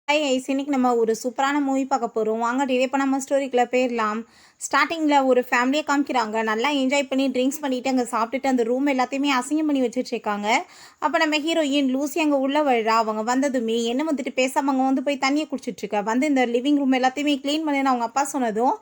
Hi ice இன்னைக்கு நம்ம ஒரு சூப்பரான மூவி பார்க்க போகிறோம். வாங்க டிலே பண்ணாமல் ஸ்டோரிக்குள்ளே போயிடலாம். ஸ்டார்டிங்கில் ஒரு ஃபேமிலியை காமிக்கிறாங்க. நல்லா என்ஜாய் பண்ணி ட்ரிங்க்ஸ் பண்ணிவிட்டு அங்கே சாப்பிட்டுட்டு அந்த ரூம் எல்லாத்தையுமே அசிங்கம் பண்ணி வச்சுட்ருக்காங்க. அப்போ நம்ம ஹீரோயின் லூசி அங்கே உள்ள வழா. அவங்க வந்ததுமே என்ன வந்துட்டு பேசாமல் அவங்க வந்து போய் தண்ணியை குடிச்சிட்ருக்கா. வந்து இந்த லிவிங் ரூம் எல்லாத்தையுமே க்ளீன் பண்ணுன்னு அவங்க அப்பா சொன்னதும்,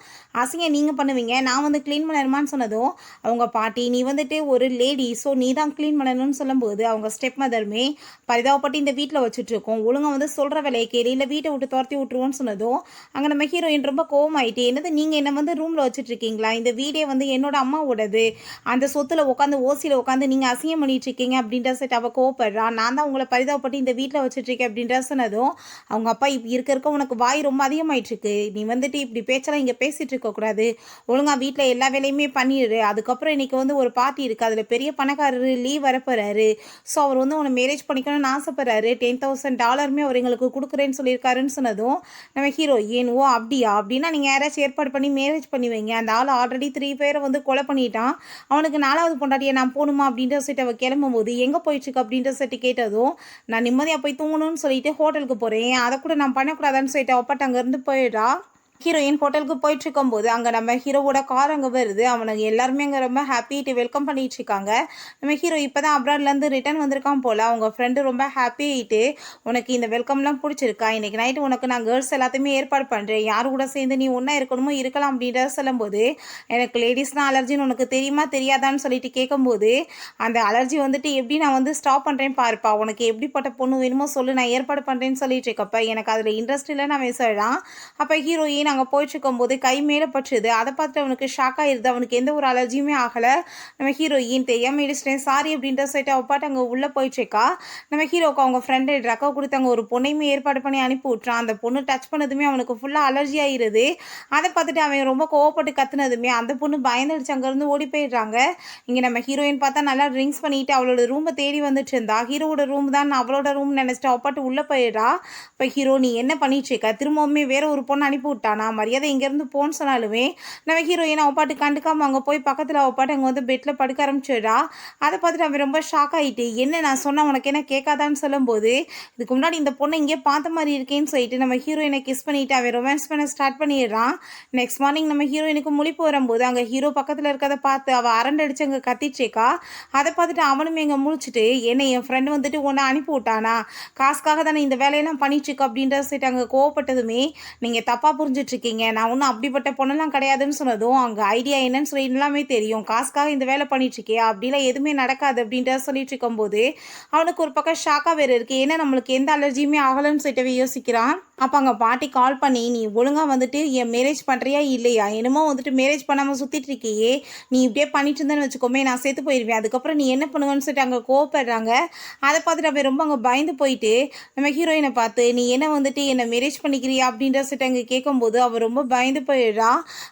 அசிங்கம் நீங்கள் பண்ணுவீங்க, நான் வந்து க்ளீன் பண்ணணுமான்னு சொன்னதும், அவங்க பாட்டி நீ வந்துட்டு ஒரு லேடி, ஸோ நீ தான் க்ளீன் பண்ணணும்னு சொல்லும்போது அவங்க ஸ்டெப் மதருமே பரிதாபப்பட்டு இந்த வீட்டில் வச்சுட்ருக்கோம், ஒழுங்காக வந்து சொல்கிற வேலையை கேளு, இல்லை வீட்டை விட்டு துரத்தி விட்டுருவோன்னு சொன்னதும் அங்கே நம்ம ஹீரோயின் ரொம்ப கோவமாயிட்டு, என்னது நீங்கள் என்ன வந்து ரூமில் வச்சுட்ருக்கீங்களா, இந்த வீடே வந்து என்னோட அம்மாவோடது, அந்த சொத்தில் உட்காந்து ஓசியில் உட்காந்து நீங்கள் அசிங்கம் பண்ணிட்டு இருக்கீங்க அப்படின்ற செட் அவள் கோவப்படுறா. நான் தான் உங்களை பரிதாபப்பட்டு இந்த வீட்டில் வச்சுட்ருக்கேன் அப்படின்ற சொன்னதும் அவங்க அப்பா இப்போ இருக்க உனக்கு வாய் ரொம்ப அதிகமாயிட்டுருக்கு, நீ வந்துட்டு இப்படி பேச்செல்லாம் இங்கே பேசிகிட்டு இருக்கக்கூடாது, ஒழுங்காக வீட்டில் எல்லா வேலையுமே பண்ணிடு, அதுக்கப்புறம் இன்றைக்கி வந்து ஒரு பார்ட்டி இருக்குது, அதில் பெரிய பணக்காரர் லீவ் வரப்போறாரு, ஸோ அவர் வந்து உன்னை மேரேஜ் பண்ணிக்கணும்னு ஆசைப்படுறாரு, $10,000 அவர் எங்களுக்கு கொடுக்குறேன்னு சொல்லியிருக்காருன்னு சொன்னதும் நம்ம ஹீரோயின் ஓ அப்படியா, அப்படின்னா நீங்கள் யாராச்சும் ஏற்பாடு பண்ணி மேரேஜ் பண்ணி வைங்க, அந்த ஆள் ஆல்ரெடி 3 பேரை வந்து கொலை பண்ணிட்டான், அவனுக்கு 4வது பொண்டாட்டியை நான் போகணுமா அப்படின்ற செட்டு அவள் கிளம்பும்போது எங்கே போயிட்டுருக்கு அப்படின்ற செட்டு கேட்டதும் நான் நிம்மதியாக போய் தூங்கணும்னு சொல்லிட்டு ஹோட்டலுக்கு போகிறேன், அதை கூட நான் பண்ணக்கூடாதான்னு சொல்லிட்டு அப்பாட்ட அங்கேருந்து போயிடுறா. ஹீரோயின் ஹோட்டலுக்கு போயிட்டு இருக்கும்போது அங்கே நம்ம ஹீரோவோட கார் அங்கே வருது. அவனுக்கு எல்லாருமே அங்கே ரொம்ப ஹாப்பிட்டு வெல்கம் பண்ணிட்டு இருக்காங்க. நம்ம ஹீரோ இப்போ தான் அப்ராட்லேருந்து ரிட்டர்ன் வந்திருக்கான் போல். அவங்க ஃப்ரெண்டு ரொம்ப ஹாப்பி ஆகிட்டு, உனக்கு இந்த வெல்கம்லாம் பிடிச்சிருக்கா, இன்றைக்கி நைட்டு உனக்கு நான் கேர்ள்ஸ் எல்லாத்தையுமே ஏற்பாடு பண்ணுறேன், யார் கூட சேர்ந்து நீ ஒன்றா இருக்கணுமோ இருக்கலாம் அப்படின்றத சொல்லும்போது, எனக்கு லேடிஸ்னால் அலர்ஜின்னு உனக்கு தெரியுமா தெரியாதான்னு சொல்லிட்டு கேட்கும்போது, அந்த அலர்ஜி வந்துட்டு எப்படி நான் வந்து ஸ்டாப் பண்ணுறேன் பாருப்பா, உனக்கு எப்படிப்பட்ட பொண்ணு வேணுமோ சொல்லு, நான் ஏற்பாடு பண்ணுறேன்னு சொல்லிட்டு இருக்கப்ப எனக்கு அதில் இன்ட்ரெஸ்ட் இல்லை நான் சொல்லலாம். அப்போ ஹீரோயின் நாங்கள் போயிட்டுருக்கும்போது கை மேலே பற்றுது, அதை பார்த்துட்டு அவனுக்கு ஷாக் ஆகிடுது, அவனுக்கு எந்த ஒரு அலர்ஜியுமே ஆகலை. நம்ம ஹீரோயின் தெரியாமல் இடிச்சிட்டேன் சாரி அப்படின்ற சொல்லிட்டு அவள் பாட்டு அங்கே உள்ளே போயிட்டுருக்கா. நம்ம ஹீரோக்கு அவங்க ஃப்ரெண்டு ட்ரக்கை கொடுத்து அங்கே ஒரு பொண்ணையுமே ஏற்பாடு பண்ணி அனுப்பி விட்றான். அந்த பொண்ணு டச் பண்ணதுமே அவனுக்கு ஃபுல்லாக அலர்ஜி ஆகிடுது. அதை பார்த்துட்டு அவன் ரொம்ப கோவப்பட்டு கத்துனதுமே அந்த பொண்ணு பயந்துடுச்சு, அங்கேருந்து ஓடி போயிடுறாங்க. இங்கே நம்ம ஹீரோயின் பார்த்தா நல்லா ட்ரிங்க்ஸ் பண்ணிட்டு அவளோட ரூமை தேடி வந்துட்டு இருந்தா. ஹீரோட ரூம் தான் அவளோட ரூம் நினச்சிட்டு அவள் பாட்டு உள்ளே போயிடுறா. இப்போ ஹீரோ நீ என்ன பண்ணிட்டு இருக்க, திரும்பவுமே வேற ஒரு பொண்ணு அனுப்பி விட்டானா, மரியாதை இங்கேருந்து போன்னு சொன்னாலுமே நம்ம ஹீரோயின் அவள் பாட்டு கண்டுக்காமல் அங்கே போய் பக்கத்தில் அவள் பாட்டு அங்கே வந்து பெட்டில் படுக்க ஆரம்பிச்சிடுறா. அதை பார்த்துட்டு அவன் ரொம்ப ஷாக் ஆகிட்டு, என்ன நான் சொன்னால் உனக்கு என்ன கேட்காதான்னு சொல்லும்போது, இதுக்கு முன்னாடி இந்த பொண்ணை இங்கே பார்த்த மாதிரி இருக்கேன்னு சொல்லிட்டு நம்ம ஹீரோயினை கிஸ் பண்ணிவிட்டு அவன் ரொமான்ஸ் பண்ண ஸ்டார்ட் பண்ணிடுறான். நெக்ஸ்ட் மார்னிங் நம்ம ஹீரோயினுக்கு முழிப்பு வரும்போது அங்கே ஹீரோ பக்கத்தில் இருக்கிறத பார்த்து அவள் அரண்டடிச்சு அங்கே கத்திச்சேக்கா. அதை பார்த்துட்டு அவனுமே இங்கே முழிச்சிட்டு, என்ன என் ஃப்ரெண்டு வந்துட்டு உன்னை அனுப்பி விட்டானா, காசுக்காக தானே இந்த வேலையெல்லாம் பண்ணிட்டுருக்க அப்படின்ற சொல்லிட்டு அங்கே கோவப்பட்டதுமே, நீங்கள் தப்பாக புரிஞ்சிட்ருக்கீங்க, நான் ஒன்றும் அப்படிப்பட்ட பொண்ணெல்லாம் கிடையாதுன்னு சொன்னதும் அங்கே ஐடியா என்னன்னு சொல்லி எல்லாமே தெரியும், காசுக்காக இந்த வேலை பண்ணிட்டுருக்கியா, அப்படிலாம் எதுவுமே நடக்காது அப்படின்ற சொல்லிட்டு இருக்கும்போது அவனுக்கு ஒரு பக்கம் ஷாக்காக வேறு இருக்குது, ஏன்னா நம்மளுக்கு எந்த அலர்ஜியுமே ஆகலைன்னு சொல்லிட்டு யோசிக்கிறான். அப்போ அங்கே பாட்டி கால் பண்ணி, நீ ஒழுங்காக வந்துட்டு என் மேரேஜ் பண்ணுறியா இல்லையா, என்னமோ வந்துட்டு மேரேஜ் பண்ணாமல் சுற்றிட்டு இருக்கியே, நீ இப்படியே பண்ணிட்டு இருந்தேன்னு வச்சுக்கோமே நான் சேர்த்து போயிடுவேன், அதுக்கப்புறம் நீ என்ன பண்ணுவேன்னு சொல்லிட்டு அங்கே கோவப்படுறாங்க. அதை பார்த்துட்டு அவன் ரொம்ப அங்கே பயந்து போயிட்டு நம்ம ஹீரோயினை பார்த்து, நீ என்ன வந்துட்டு என்னை மேரேஜ் பண்ணிக்கிறியா அப்படின்ற சொல்லிட்டு அங்கே கேட்கும்போது அவள் ரொம்ப பயந்து போயிடுறா.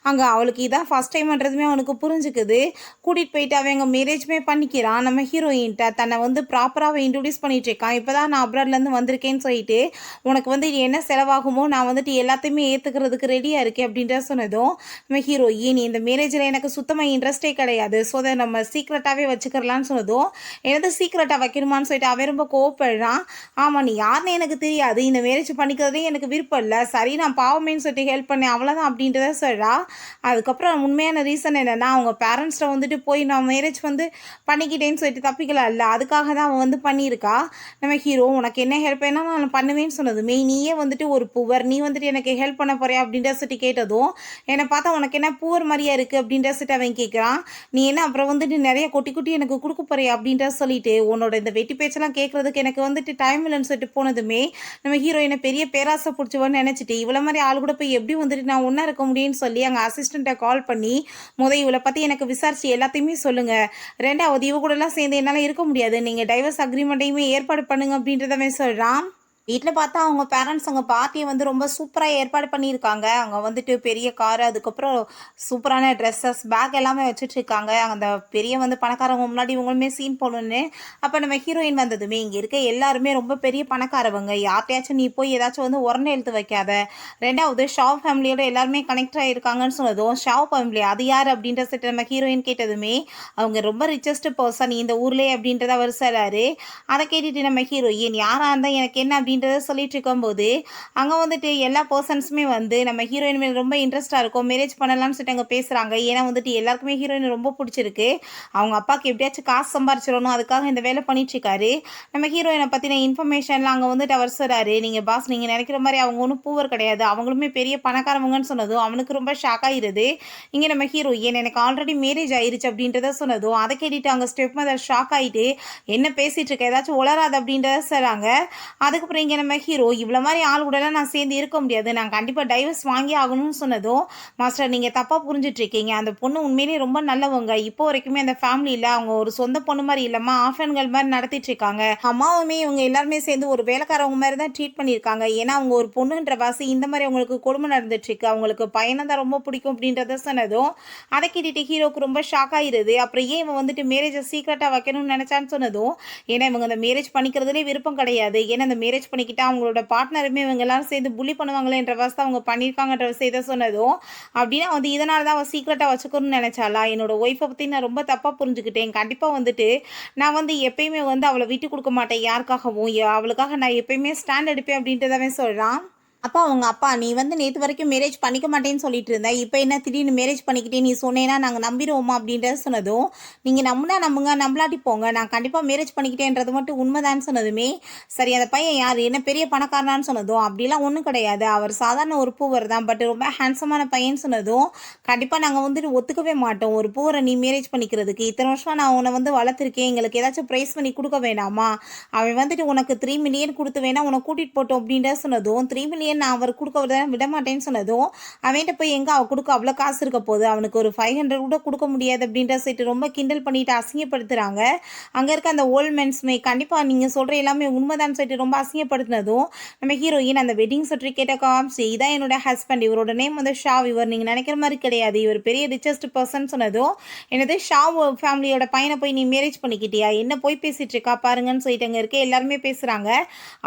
அங்கே அவளுக்கு இதான் ஃபஸ்ட் டைம்ன்றதுமே அவனுக்கு புரிஞ்சுக்குது. கூட்டிகிட்டு போயிட்டு அவன் அங்கே மேரேஜ்மே பண்ணிக்கிறான். நம்ம ஹீரோயின்ட்ட தன்னை வந்து ப்ராப்பராக இன்ட்ரடியூஸ் பண்ணிட்டு இருக்கான். இப்போ தான் நான் அப்ராட்லேருந்து வந்திருக்கேன்னு சொல்லிட்டு, உனக்கு வந்து என்ன செலவாகுமோ நான் வந்துட்டு எல்லாத்தையுமே ஏற்றுக்கிறதுக்கு ரெடியாக இருக்கேன் அப்படின்ற சொன்னதும் நம்ம ஹீரோயின் இந்த மேரேஜில் எனக்கு சுத்தமாக இன்ட்ரெஸ்டே கிடையாது, ஸோ அதை நம்ம சீக்ரெட்டாகவே வச்சுக்கிறலான்னு சொன்னதும், எனது சீக்ரெட்டாக வைக்கணுமான்னு சொல்லிட்டு அவன் ரொம்ப கோவப்படுறான். ஆமாம் நீ யாருன்னு எனக்கு தெரியாது, இந்த மேரேஜ் பண்ணிக்கிறதே எனக்கு விருப்பம் இல்லை, சரி நான் பாவமேன்னு சொல்லிட்டு ஹெல்ப் பண்ணேன் அவ்வளோதான் அப்படின்றத சொல்கிறா. அதுக்கப்புறம் உண்மையான ரீசன் என்னென்னா, அவங்க பேரண்ட்ஸ்ட்டை வந்துட்டு போய் நான் மேரேஜ் வந்து பண்ணிக்கிட்டேன்னு சொல்லிட்டு தப்பிக்கலாம் இல்லை, அதுக்காக தான் அவன் வந்து பண்ணியிருக்கா. நம்ம ஹீரோ உனக்கு என்ன ஹெல்ப் வேணால் நான் பண்ணுவேன்னு சொன்னதுமே, நீயே வந்துட்டு ஒரு புவர், நீ வந்துட்டு எனக்கு ஹெல்ப் பண்ண போறியா அப்படின்ற சொல்லிட்டு கேட்டதும், என்னை பார்த்தா உனக்கு என்ன புவர் மாதிரியா இருக்குது அப்படின்ற சொல்லிட்டு அவன் கேட்குறான். நீ என்ன அப்புறம் வந்துட்டு நிறைய கொட்டி கொட்டி எனக்கு கொடுக்க போறியா அப்படின்ற சொல்லிட்டு, உன்னோட இந்த வெட்டி பேச்செல்லாம் கேட்குறதுக்கு எனக்கு வந்துட்டு டைம் இல்லைன்னு சொல்லிட்டு போனதுமே நம்ம ஹீரோயினை பெரிய பேராசை பிடிச்சவன்னு நினச்சிட்டு, இவ்வளோ மாதிரி ஆள் கூட போய் எப்படி வந்துட்டு நான் ஒன்றா இருக்க முடியும்னு சொல்லி அங்கே அசிஸ்டண்ட்டை கால் பண்ணி, இவளை பற்றி எனக்கு விசாரிச்சு எல்லாத்தையுமே சொல்லுங்கள், ரெண்டாவது இவ கூடலாம் சேர்ந்து என்னால் இருக்க முடியாது, நீங்கள் டைவர்ஸ் அக்ரிமெண்ட்டையுமே ஏற்பாடு பண்ணுங்க அப்படின்றதவே சொல்கிறான். வீட்டில் பார்த்தா அவங்க பேரண்ட்ஸ் அங்கே பார்ட்டியை வந்து ரொம்ப சூப்பராக ஏற்பாடு பண்ணியிருக்காங்க. அங்கே வந்துட்டு பெரிய காரு, அதுக்கப்புறம் சூப்பரான ட்ரெஸ்ஸஸ், பேக் எல்லாமே வச்சுட்ருக்காங்க. அந்த பெரிய வந்து பணக்காரவங்க முன்னாடி இவங்களுமே சீன் போடணுன்னு. அப்போ நம்ம ஹீரோயின் வந்ததுமே, இங்கே இருக்க எல்லாருமே ரொம்ப பெரிய பணக்காரவங்க, யார்ட்டையாச்சும் நீ போய் ஏதாச்சும் வந்து உரண்டை எழுத்து வைக்காத, ரெண்டாவது ஷாவ் ஃபேமிலியோட எல்லாருமே கனெக்ட் ஆகியிருக்காங்கன்னு சொன்னதும், ஷாவ் ஃபேமிலி அது யார் அப்படின்ற செட்டு நம்ம ஹீரோயின் கேட்டதுமே, அவங்க ரொம்ப ரிச்சஸ்ட் பர்சன் இந்த ஊர்லேயே அப்படின்றத அவர் சொல்லாரு. அதை கேட்டுட்டு நம்ம ஹீரோயின் யாராக இருந்தால் எனக்கு என்ன அப்படின்னு அப்படின்றத சொல்லிட்டு இருக்கும்போது அங்கே வந்துட்டு எல்லா பர்சன்ஸுமே வந்து நம்ம ஹீரோயின் மேல் ரொம்ப இன்ட்ரெஸ்ட்டாக இருக்கும், மேரேஜ் பண்ணலாம்னு சொல்லிட்டு அங்கே பேசுகிறாங்க. ஏன்னா வந்துட்டு எல்லாருக்குமே ஹீரோயின் ரொம்ப பிடிச்சிருக்கு. அவங்க அப்பாவுக்கு எப்படியாச்சும் காசு சம்பாரிச்சிடணும், அதுக்காக இந்த வேலை பண்ணிட்டுருக்காரு. நம்ம ஹீரோயினை பற்றின இன்ஃபர்மேஷன்லாம் அங்கே வந்துட்டு அவர் சொல்கிறாரு. நீங்கள் பாஸ் நீங்கள் நினைக்கிற மாதிரி அவங்க ஒன்றும் பூவர் கிடையாது, அவங்களுமே பெரிய பணக்காரவங்கன்னு சொன்னதும் அவனுக்கு ரொம்ப ஷாக் ஆகிருது. இங்கே நம்ம ஹீரோயின் எனக்கு ஆல்ரெடி மேரேஜ் ஆயிருச்சு அப்படின்றத சொன்னதும் அதை கேட்டுட்டு அங்கே ஸ்டெப் மதர் ஷாக் ஆகிட்டு என்ன பேசிகிட்டு இருக்க, ஏதாச்சும் உளராது அப்படின்றத சொல்கிறாங்க. அதுக்கப்புறம் இங்கே நம்ம ஹீரோ இவ்வளோ மாதிரி ஆள் கூடலாம் நான் சேர்ந்து இருக்க முடியாது, நான் கண்டிப்பாக டைவர்ஸ் வாங்கி ஆகணும்னு சொன்னதும் மாஸ்டர் நீங்கள் தப்பாக புரிஞ்சிட்ருக்கீங்க, அந்த பொண்ணு உண்மையிலேயே ரொம்ப நல்லவங்க, இப்போ வரைக்குமே அந்த ஃபேமிலியில் அவங்க ஒரு சொந்த பொண்ணு மாதிரி இல்லாமல் ஆஃபன்கள் மாதிரி நடத்திட்டு இருக்காங்க. அம்மாவுமே இவங்க எல்லாருமே சேர்ந்து ஒரு வேலைக்காரவங்க மாதிரி தான் ட்ரீட் பண்ணியிருக்காங்க. ஏன்னா அவங்க ஒரு பொண்ணுன்ற வாசி இந்த மாதிரி அவங்களுக்கு கொடுமை நடந்துட்டுருக்கு, அவங்களுக்கு பையனை தான் ரொம்ப பிடிக்கும் அப்படின்றத சொன்னதும் அதை கேட்டுட்டு ஹீரோக்கு ரொம்ப ஷாக் ஆகிடுது. அப்புறம் ஏன் இவன் வந்துட்டு மேரேஜை சீக்ரெட்டாக வைக்கணும்னு நினச்சான்னு சொன்னதும் ஏன்னா இவங்க அந்த மேரேஜ் பண்ணிக்கிறதுலே விருப்பம் கிடையாது, ஏன்னா அந்த மேரேஜ் பண்ணிக்கிட்டா அவங்களோட பார்ட்னருமே இவங்க எல்லாரும் சேர்ந்து புள்ளி பண்ணுவாங்களேன்ற வாசி அவங்க பண்ணியிருக்காங்கன்ற செய்த சொன்னதும் அப்படின்னா வந்து இதனால தான் அவள் சீக்ரெட்டாக வச்சுக்கணும்னு நினச்சாலா, என்னோட ஒய்ஃபை பற்றி நான் ரொம்ப தப்பாக புரிஞ்சுக்கிட்டேன், கண்டிப்பாக வந்துட்டு நான் வந்து எப்பயுமே வந்து அவளை விட்டு கொடுக்க மாட்டேன் யாருக்காகவும், அவளுக்காக நான் எப்பயுமே ஸ்டாண்ட் எடுப்பேன் அப்படின்றதாவே சொல்கிறான். அப்பா அவங்க அப்பா நீ வந்து நேற்று வரைக்கும் மேரேஜ் பண்ணிக்க மாட்டேன்னு சொல்லிட்டு இருந்தேன், இப்போ என்ன திடீர்னு மேரேஜ் பண்ணிக்கிட்டே நீ சொன்னேன்னா நாங்கள் நம்பிடுவோமா அப்படின்றத சொன்னதும் நீங்கள் நம்புனா நம்புங்க, நம்பலாட்டி போங்க, நான் கண்டிப்பாக மேரேஜ் பண்ணிக்கிட்டேன்றது மட்டும் உண்மைதான்னு சொன்னதுமே சரி அந்த பையன் யார் என்ன பெரிய பணக்காரனான்னு சொன்னதும் அப்படிலாம் ஒன்றும் கிடையாது, அவர் சாதாரண ஒரு பூவர் தான், பட் ரொம்ப ஹேண்ட்ஸமான பையன் சொன்னதும் கண்டிப்பாக நாங்கள் வந்துட்டு ஒத்துக்கவே மாட்டோம் ஒரு பூவரை நீ மேரேஜ் பண்ணிக்கிறதுக்கு, இத்தனை வருஷமாக நான் உன்னை வந்து வளர்த்துருக்கேன், எங்களுக்கு ஏதாச்சும் ப்ரைஸ் பண்ணி கொடுக்க வேண்டாமா, அவன் வந்துட்டு உனக்கு 3 மில்லியன் கொடுத்து வேணா உனக்கு கூட்டிகிட்டு போட்டோம் அப்படின்றத சொன்னதும் 3 மில்லியன் நான் அவர் கொடுக்க விட மாட்டேன்னு சொன்னதும் அவன்கிட்ட போய் எங்க அவ கொடுக்க அவ்வளோ காசு இருக்க போகுது, அவனுக்கு ஒரு 500 கூட கொடுக்க முடியாது அப்படின்ற சைட்டு ரொம்ப கிண்டல் பண்ணிட்டு அசிங்கப்படுத்துறாங்க. அங்கே இருக்க அந்த ஓல்ட் மென்ஸ்மே கண்டிப்பாக நீங்கள் சொல்கிற எல்லாமே உண்மைதான் சைட்டு ரொம்ப அசிங்கப்படுத்தினதும் நம்ம ஹீரோயின் அந்த வெட்டிங் சர்டிஃபிகேட்டை காமிச்சு இதான் என்னோட ஹஸ்பண்ட், இவரோட நேம் வந்து ஷாவ், இவர் நீங்கள் நினைக்கிற மாதிரி கிடையாது, இவர் பெரிய ரிச்சஸ்ட் பர்சன் சொன்னதும் என்னது ஷாவ் ஃபேமிலியோட பையனை போய் நீ மேரேஜ் பண்ணிக்கிட்டியா, என்ன போய் பேசிட்டு இருக்கா பாருங்கன்னு சொல்லிட்டு அங்கே இருக்க எல்லாருமே பேசுகிறாங்க.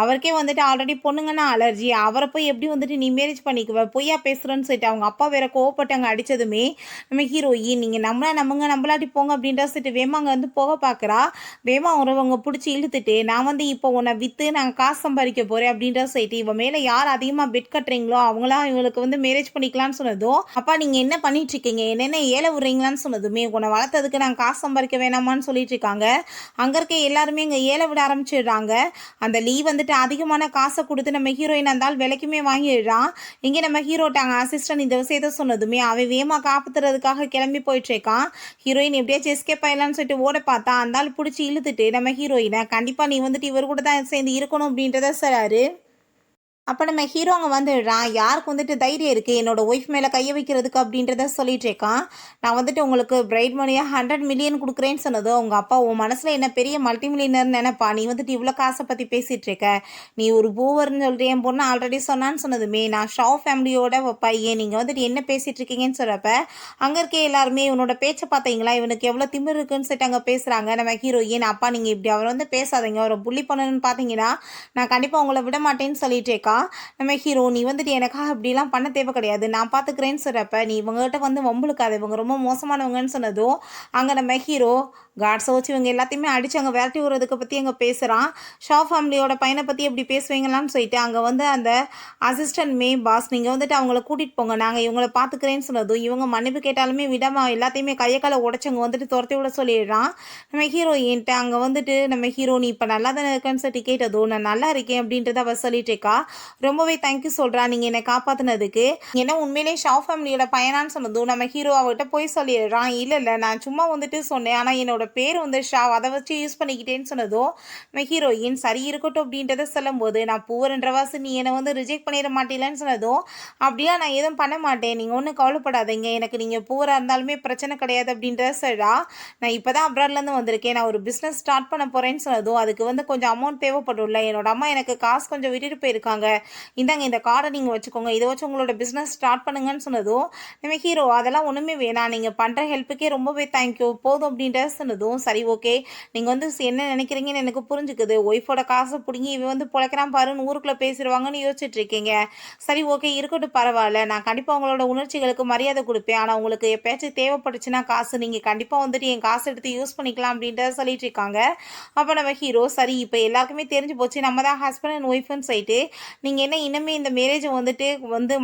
அவருக்கே வந்துட்டு ஆல்ரெடி பொண்ணுங்கன்னா அலர்ஜி, அவரை போய் எப்படி வந்துட்டு நீ மேரேஜ் பண்ணிக்குவ பொய்யா பேசுகிறேன்னு சொல்லிட்டு அவங்க அப்பா வேற கோவப்பட்டு அங்கே அடித்ததுமே நம்ம ஹீரோயின் நீங்கள் நம்புங்க நம்பலாட்டி போங்க அப்படின்ற சொல்லிட்டு வேமா அங்கே வந்து போக பார்க்குறா. வேமா அவங்க பிடிச்சி இழுத்துட்டு நான் வந்து இப்போ உன்னை விற்று நான் காசு சம்பாதிக்க போகிறேன் அப்படின்ற சொல்லிட்டு இவன் மேலே யார் அதிகமாக பெட் கட்டுறீங்களோ அவங்களாம் இவங்களுக்கு வந்து மேரேஜ் பண்ணிக்கலான்னு சொன்னதும் அப்பா நீங்கள் என்ன பண்ணிட்டு இருக்கீங்க, என்னென்ன ஏழை விடுறீங்களான்னு சொன்னதுமே உன்னை வளர்த்ததுக்கு நான் காசு சம்பாதிக்க வேணாமான்னு சொல்லிட்டு இருக்காங்க. அங்கே இருக்க எல்லாருமே இங்கே ஏழை விட ஆரம்பிச்சிடுறாங்க. அந்த லீவ் வந்துட்டு அதிகமான காசை கொடுத்து நம்ம ஹீரோயின் இருந்தால் விலைக்குமே வாங்கிடுறான். இங்கே நம்ம ஹீரோட்டாங்க அசிஸ்டன்ட் இந்த விஷயத்த சொன்னதுமே அவன் வேமா காப்பாத்துறதுக்காக கிளம்பி போயிட்டு இருக்கான். ஹீரோயின் எப்படியாச்சும் எஸ்கேப் ஆயிடலான்னு சொல்லிட்டு ஓட பார்த்தா அந்த ஆள் பிடிச்சி இழுத்துட்டு நம்ம ஹீரோயினை கண்டிப்பாக நீ வந்துட்டு இவர் கூட தான் சேர்ந்து இருக்கணும் அப்படின்றத சொல்றாரு. அப்போ நம்ம ஹீரோங்க வந்துடுறான். யாருக்கு வந்துட்டு தைரியம் இருக்குது என்னோட ஒய்ஃப் மேலே கையை வைக்கிறதுக்கு அப்படின்றத சொல்லிட்டு இருக்கான். நான் வந்துட்டு உங்களுக்கு பிரைட் மணியாக 100 மில்லியன் கொடுக்குறேன்னு சொன்னதோ உங்கள் அப்பா உன் மனசில் என்ன பெரிய மல்டி மில்லியனர்னு நினைப்பா, நீ வந்துட்டு இவ்வளோ காசை பற்றி பேசிகிட்டு இருக்க, நீ ஒரு பூவர்னு சொல்லிட்டு என் பொண்ணு ஆல்ரெடி சொன்னான்னு சொன்னதுமே நான் ஷாவ் ஃபேமிலியோட பையன், நீங்கள் வந்துட்டு என்ன பேசிகிட்டு இருக்கீங்கன்னு சொல்கிறப்ப அங்கே இருக்க எல்லாருமே இவனோட பேச்சை பார்த்தீங்களா இவனுக்கு எவ்வளோ திமிர் இருக்குன்னு சொல்லிட்டு அங்கே பேசுகிறாங்க. நம்ம ஹீரோயின் அப்பா நீங்கள் இப்படி அவர் வந்து பேசாதீங்க, அவரை புள்ளி பண்ணணும்னு பார்த்தீங்கன்னா நான் கண்டிப்பாக உங்களை விட மாட்டேன்னு சொல்லிட்டு இருக்கா. நம்ம ஹீரோ நீ வந்துட்டு எனக்காக அப்படிலாம் பண்ண தேவை கிடையாது, நான் பார்த்துக்கிறேன்னு சொல்கிறப்ப நீ இவங்ககிட்ட வந்து வம்புழுக்காத, இவங்க ரொம்ப மோசமானவங்கன்னு சொன்னதும் அங்கே நம்ம ஹீரோ காட்ஸை வச்சு இவங்க எல்லாத்தையுமே அடித்து அங்கே விரட்டி விடுறதுக்கு பற்றி அங்கே பேசுகிறான். ஷா ஃபேமிலியோட பையனை பற்றி எப்படி பேசுவீங்களான்னு சொல்லிட்டு அங்கே வந்து அந்த அசிஸ்டன்ட் பாஸ் நீங்கள் வந்துட்டு அவங்கள கூட்டிகிட்டு போங்க, நாங்கள் இவங்களை பார்த்துக்கிறேன்னு சொன்னதும் இவங்க மன்னிப்பு கேட்டாலுமே விடாமல் எல்லாத்தையுமே கையக்கால உடச்சவங்க வந்துட்டு துரத்தி விட சொல்லிடுறான். நம்ம ஹீரோயின்ட்டு அங்கே வந்துட்டு நம்ம ஹீரோ நீ இப்போ நல்லா தானே இருக்கேன்னு சொல்லி கேட்டதும் நான் நல்லா இருக்கேன் அப்படின்றத அவள் சொல்லிட்டு இருக்கா. ரொம்பவே தேங்க்யூ சொல்கிறா நீங்கள் என்னை காப்பாற்றினதுக்கு, ஏன்னா உண்மையிலே ஷா ஃபேமிலியோட பையனான்னு சொன்னதும் நம்ம ஹீரோ அவர்கிட்ட போய் சொல்லிடுறான். இல்லை நான் சும்மா வந்துட்டு சொன்னேன், ஆனால் என்னோட பேர் வந்து ஷா, அதை வச்சு யூஸ் பண்ணிக்கிட்டேன்னு சொன்னதும் நம்ம ஹீரோயின் சரி இருக்கட்டும் அப்படின்றத சொல்லும்போது நான் பூவர்ன்றவாசி நீ என்னை வந்து ரிஜெக்ட் பண்ணிட மாட்டேலன்னு சொன்னதும் அப்படியா நான் எதுவும் பண்ண மாட்டேன், நீங்கள் ஒன்றும் கவலைப்படாதீங்க, எனக்கு நீங்கள் பூவராக இருந்தாலுமே பிரச்சனை கிடையாது அப்படின்றத சொல்கிறா. நான் இப்போ தான் அப்ராட்லேருந்து வந்திருக்கேன், நான் ஒரு பிஸ்னஸ் ஸ்டார்ட் பண்ண போகிறேன்னு சொன்னதும் அதுக்கு வந்து கொஞ்சம் அமௌண்ட் தேவைப்படும்ல, என்னோட அம்மா எனக்கு காசு கொஞ்சம் விட்டுட்டு போயிருக்காங்க, இந்தாங்க இந்த கார்டை நீங்கள் வச்சுக்கோங்க, இதை வச்சு உங்களோட பிஸ்னஸ் ஸ்டார்ட் பண்ணுங்கன்னு சொன்னதும் நம்ம ஹீரோ அதெல்லாம் ஒன்றுமே வேணாம், நீங்கள் பண்ணுற ஹெல்ப்புக்கே ரொம்பவே தேங்க்யூ போதும் அப்படின்றத சொன்னதும் சொன்னதும் சரி ஓகே நீங்கள் வந்து என்ன நினைக்கிறீங்கன்னு எனக்கு புரிஞ்சுக்குது. ஒய்ஃபோட காசை பிடுங்கி இவன் வந்து பொழைக்கிறான் பாருன்னு ஊருக்குள்ளே பேசிடுவாங்கன்னு யோசிச்சுட்டு இருக்கீங்க. சரி ஓகே இருக்கட்டும் பரவாயில்ல. நான் கண்டிப்பாக உங்களோட உணர்ச்சிகளுக்கு மரியாதை கொடுப்பேன். ஆனால் உங்களுக்கு எப்பயாச்சும் தேவைப்பட்டுச்சுன்னா காசு நீங்கள் கண்டிப்பாக வந்துட்டு என் காசு எடுத்து யூஸ் பண்ணிக்கலாம் அப்படின்றத சொல்லிட்டு இருக்காங்க. அப்போ நம்ம ஹீரோ சரி இப்போ எல்லாருக்குமே தெரிஞ்சு போச்சு நம்ம தான் ஹஸ்பண்ட் அண்ட் ஒய்ஃப்னு சொல்லிட்டு நீங்கள் என்ன இன்னுமே இந்த மேரேஜை வந்துட்டு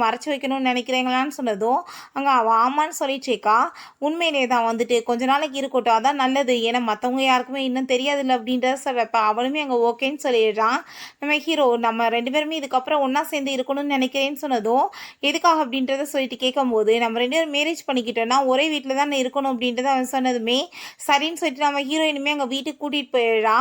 மறைச்சு வைக்கணும்னு நினைக்கிறீங்களான்னு சொன்னதும் அங்கே அவள் ஆமான்னு சொல்லிட்டுருக்கா. உண்மையிலே தான் வந்துட்டு கொஞ்ச நாளைக்கு இருக்கட்டும் அதான் நல்லது. ஏன்னா மற்றவங்க யாருக்குமே இன்னும் தெரியாதுல்ல அப்படின்றத சொல்கிறப்ப அவளுமே அங்கே ஓகேன்னு சொல்லிடுறான். நம்ம ஹீரோ நம்ம 2 பேருமே இதுக்கப்புறம் ஒன்றா சேர்ந்து இருக்கணும்னு நினைக்கிறேன்னு சொன்னதும் எதுக்காக அப்படின்றத சொல்லிட்டு கேட்கும்போது நம்ம 2 பேரும் மேரேஜ் பண்ணிக்கிட்டோன்னா ஒரே வீட்டில் தான் இருக்கணும் அப்படின்றத அவன் சொன்னதுமே சரின்னு சொல்லிட்டு நம்ம ஹீரோயினுமே அங்கே வீட்டுக்கு கூட்டிகிட்டு போயிடுறா.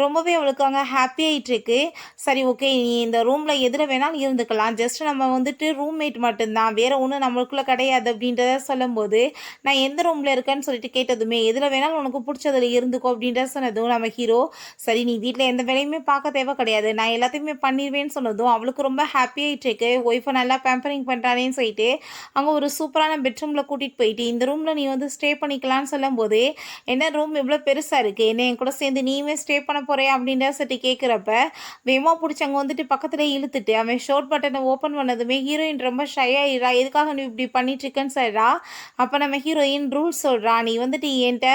ரொம்பவே அவளுக்கு அங்கே ஹாப்பி ஆகிட்டு இருக்கு. சரி ஓகே நீ இந்த ரூமில் எதில் வேணாலும் இருந்துக்கலாம், ஜஸ்ட் நம்ம வந்துட்டு ரூம்மேட் மட்டும்தான், வேற ஒன்றும் நம்மளுக்குள்ளே கிடையாது அப்படின்றத சொல்லும்போது நான் எந்த ரூமில் இருக்கேன்னு சொல்லிட்டு கேட்டதுமே எதில் வேணாலும் உனக்கு பிடிச்சதில் இருந்துக்கோ அப்படின்றத சொன்னதும் நம்ம ஹீரோ சரி நீ வீட்டில் எந்த வேலையுமே பார்க்க தேவை கிடையாது, நான் எல்லாத்தையுமே பண்ணிடுவேன்னு சொன்னதும் அவளுக்கு ரொம்ப ஹாப்பி ஆகிட்டு இருக்கு. ஒய்ஃபை நல்லா பேம்பரிங் பண்ணுறானேன்னு சொல்லிட்டு அங்கே ஒரு சூப்பரான பெட்ரூமில் கூட்டிகிட்டு போயிட்டு இந்த ரூமில் நீ வந்து ஸ்டே பண்ணிக்கலான்னு சொல்லும்போது என்ன ரூம் இவ்வளோ பெருசாக இருக்குது, என்ன என் கூட சேர்ந்து நீயுமே ஸ்டே பண்ண போறியா அப்படின்ற சொல்லிட்டு கேட்குறப்ப வேமா பிடிச்சி அங்கே வந்துட்டு பக்கத்துல இழுத்துட்டு அவன் ஷோர்ட் பட்டனை ஓப்பன் பண்ணதுமே ஹீரோயின் ரொம்ப ஷை ஆயிடுறா. எதுக்காக நீ இப்படி பண்ணிட்டு இருக்கேன்னு சொல்றா. அப்போ நம்ம ஹீரோயின் ரூல்ஸ் சொல்கிறா, நீ வந்துட்டு என்கிட்ட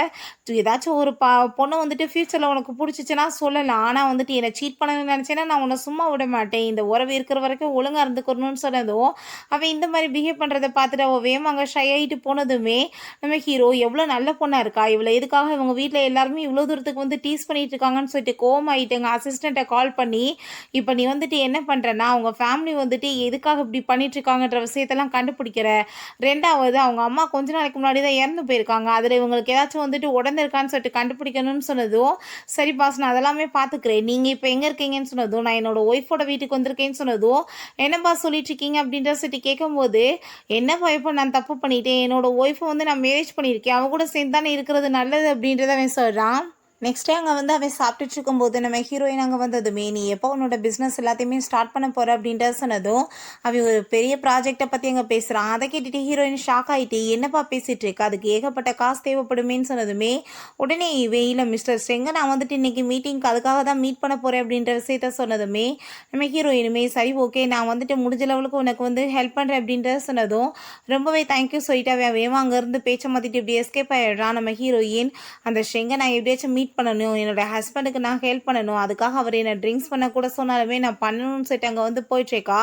ஏதாச்சும் ஒரு பொண்ணை வந்துட்டு ஃப்யூச்சரில் உனக்கு பிடிச்சிச்சுன்னா சொல்லலாம், ஆனால் வந்துட்டு என்னை சீட் பண்ணணும்னு நினச்சேன்னா நான் உன்னை சும்மா விட மாட்டேன், இந்த உறவு இருக்கிற வரைக்கும் ஒழுங்காக இருந்துக்கணும்னு சொன்னதும் அவன் இந்த மாதிரி பிஹேவ் பண்ணுறதை பார்த்துட்டு அவள் வேமா அங்கே ஷை ஆகிட்டு போனதுமே நம்ம ஹீரோ எவ்வளோ நல்ல பொண்ணாக இருக்கா, இவ்வளோ எதுக்காக இவங்க வீட்டில் எல்லாருமே இவ்வளோ தூரத்துக்கு வந்து டீஸ் பண்ணிட்டு இருக்காங்கன்னு சொல்லிட்டு கோவமாயிட்டு எங்கள் அசிஸ்டண்ட்டை கால் பண்ணி இப்போ நீ வந்துட்டு என்ன பண்ணுறன்னா அவங்க ஃபேமிலி வந்துட்டு எதுக்காக இப்படி பண்ணிட்டு இருக்காங்கன்ற விஷயத்தெல்லாம் கண்டுபிடிக்கிற. ரெண்டாவது அவங்க அம்மா கொஞ்ச நாளைக்கு முன்னாடி தான் இறந்து போயிருக்காங்க, அதில் இவங்களுக்கு ஏதாச்சும் வந்துட்டு உடந்திருக்கான்னு சொல்லிட்டு கண்டுபிடிக்கணும்னு சொன்னதும் சரி பாஸ் நான் அதெல்லாமே பார்த்துக்கிறேன், நீங்கள் இப்போ எங்கே இருக்கீங்கன்னு சொன்னதும் நான் என்னோட ஒய்ஃபோட வீட்டுக்கு வந்திருக்கேன்னு சொன்னதும் என்ன பாஸ் சொல்லிட்டு இருக்கீங்க அப்படின்ற சொல்லிட்டு கேட்கும்போது என்னப்பா இப்போ நான் தப்பு பண்ணிட்டேன், என்னோட ஒய்ஃபை வந்து நான் மேரேஜ் பண்ணியிருக்கேன், அவன் கூட சேர்ந்து தானே இருக்கிறது நல்லது அப்படின்றத அவன் சொல்கிறான். நெக்ஸ்ட் டே அங்கே வந்து அவன் சாப்பிட்டுட்டு இருக்கும்போது நம்ம ஹீரோயின் அங்கே வந்ததுமே நீ எப்போ உன்னோட பிஸ்னஸ் எல்லாத்தையுமே ஸ்டார்ட் பண்ண போகிற அப்படின்ற சொன்னதும் அவன் ஒரு பெரிய ப்ராஜெக்டை பற்றி அங்கே பேசுகிறான். அதை கேட்டுட்டு ஹீரோயின் ஷாக் ஆகிட்டு என்னப்பா பேசிகிட்டு இருக்கு, அதுக்கு ஏகப்பட்ட காசு தேவைப்படுமேன்னு சொன்னதுமே உடனே இல்லை மிஸ்டர் ஸ்ரெங்க நான் வந்துட்டு இன்றைக்கி மீட்டிங்க்கு அதுக்காக தான் மீட் பண்ண போகிறேன் அப்படின்ற விஷயத்த சொன்னதுமே நம்ம ஹீரோயினுமே சரி ஓகே நான் வந்துட்டு முடிஞ்ச லெவலுக்கு உனக்கு வந்து ஹெல்ப் பண்ணுறேன் அப்படின்ற சொன்னதும் ரொம்பவே தேங்க்யூ சொல்லிட்டு அவன் வேமா அங்கேருந்து பேச்சை மாற்றிட்டு இப்படி எஸ்கேப் ஆகிடுறான். நம்ம ஹீரோயின் அந்த ஸ்ரெங்கை நான் எப்படியாச்சும் மீட் பண்ணணும், என்னோடய ஹஸ்பண்டுக்கு நான் ஹெல்ப் பண்ணணும், அதுக்காக அவர் என்னை ட்ரிங்க்ஸ் பண்ண கூட சொன்னாலுமே நான் பண்ணணும்னு சொல்லிட்டு அங்கே வந்து போயிட்டுருக்கா.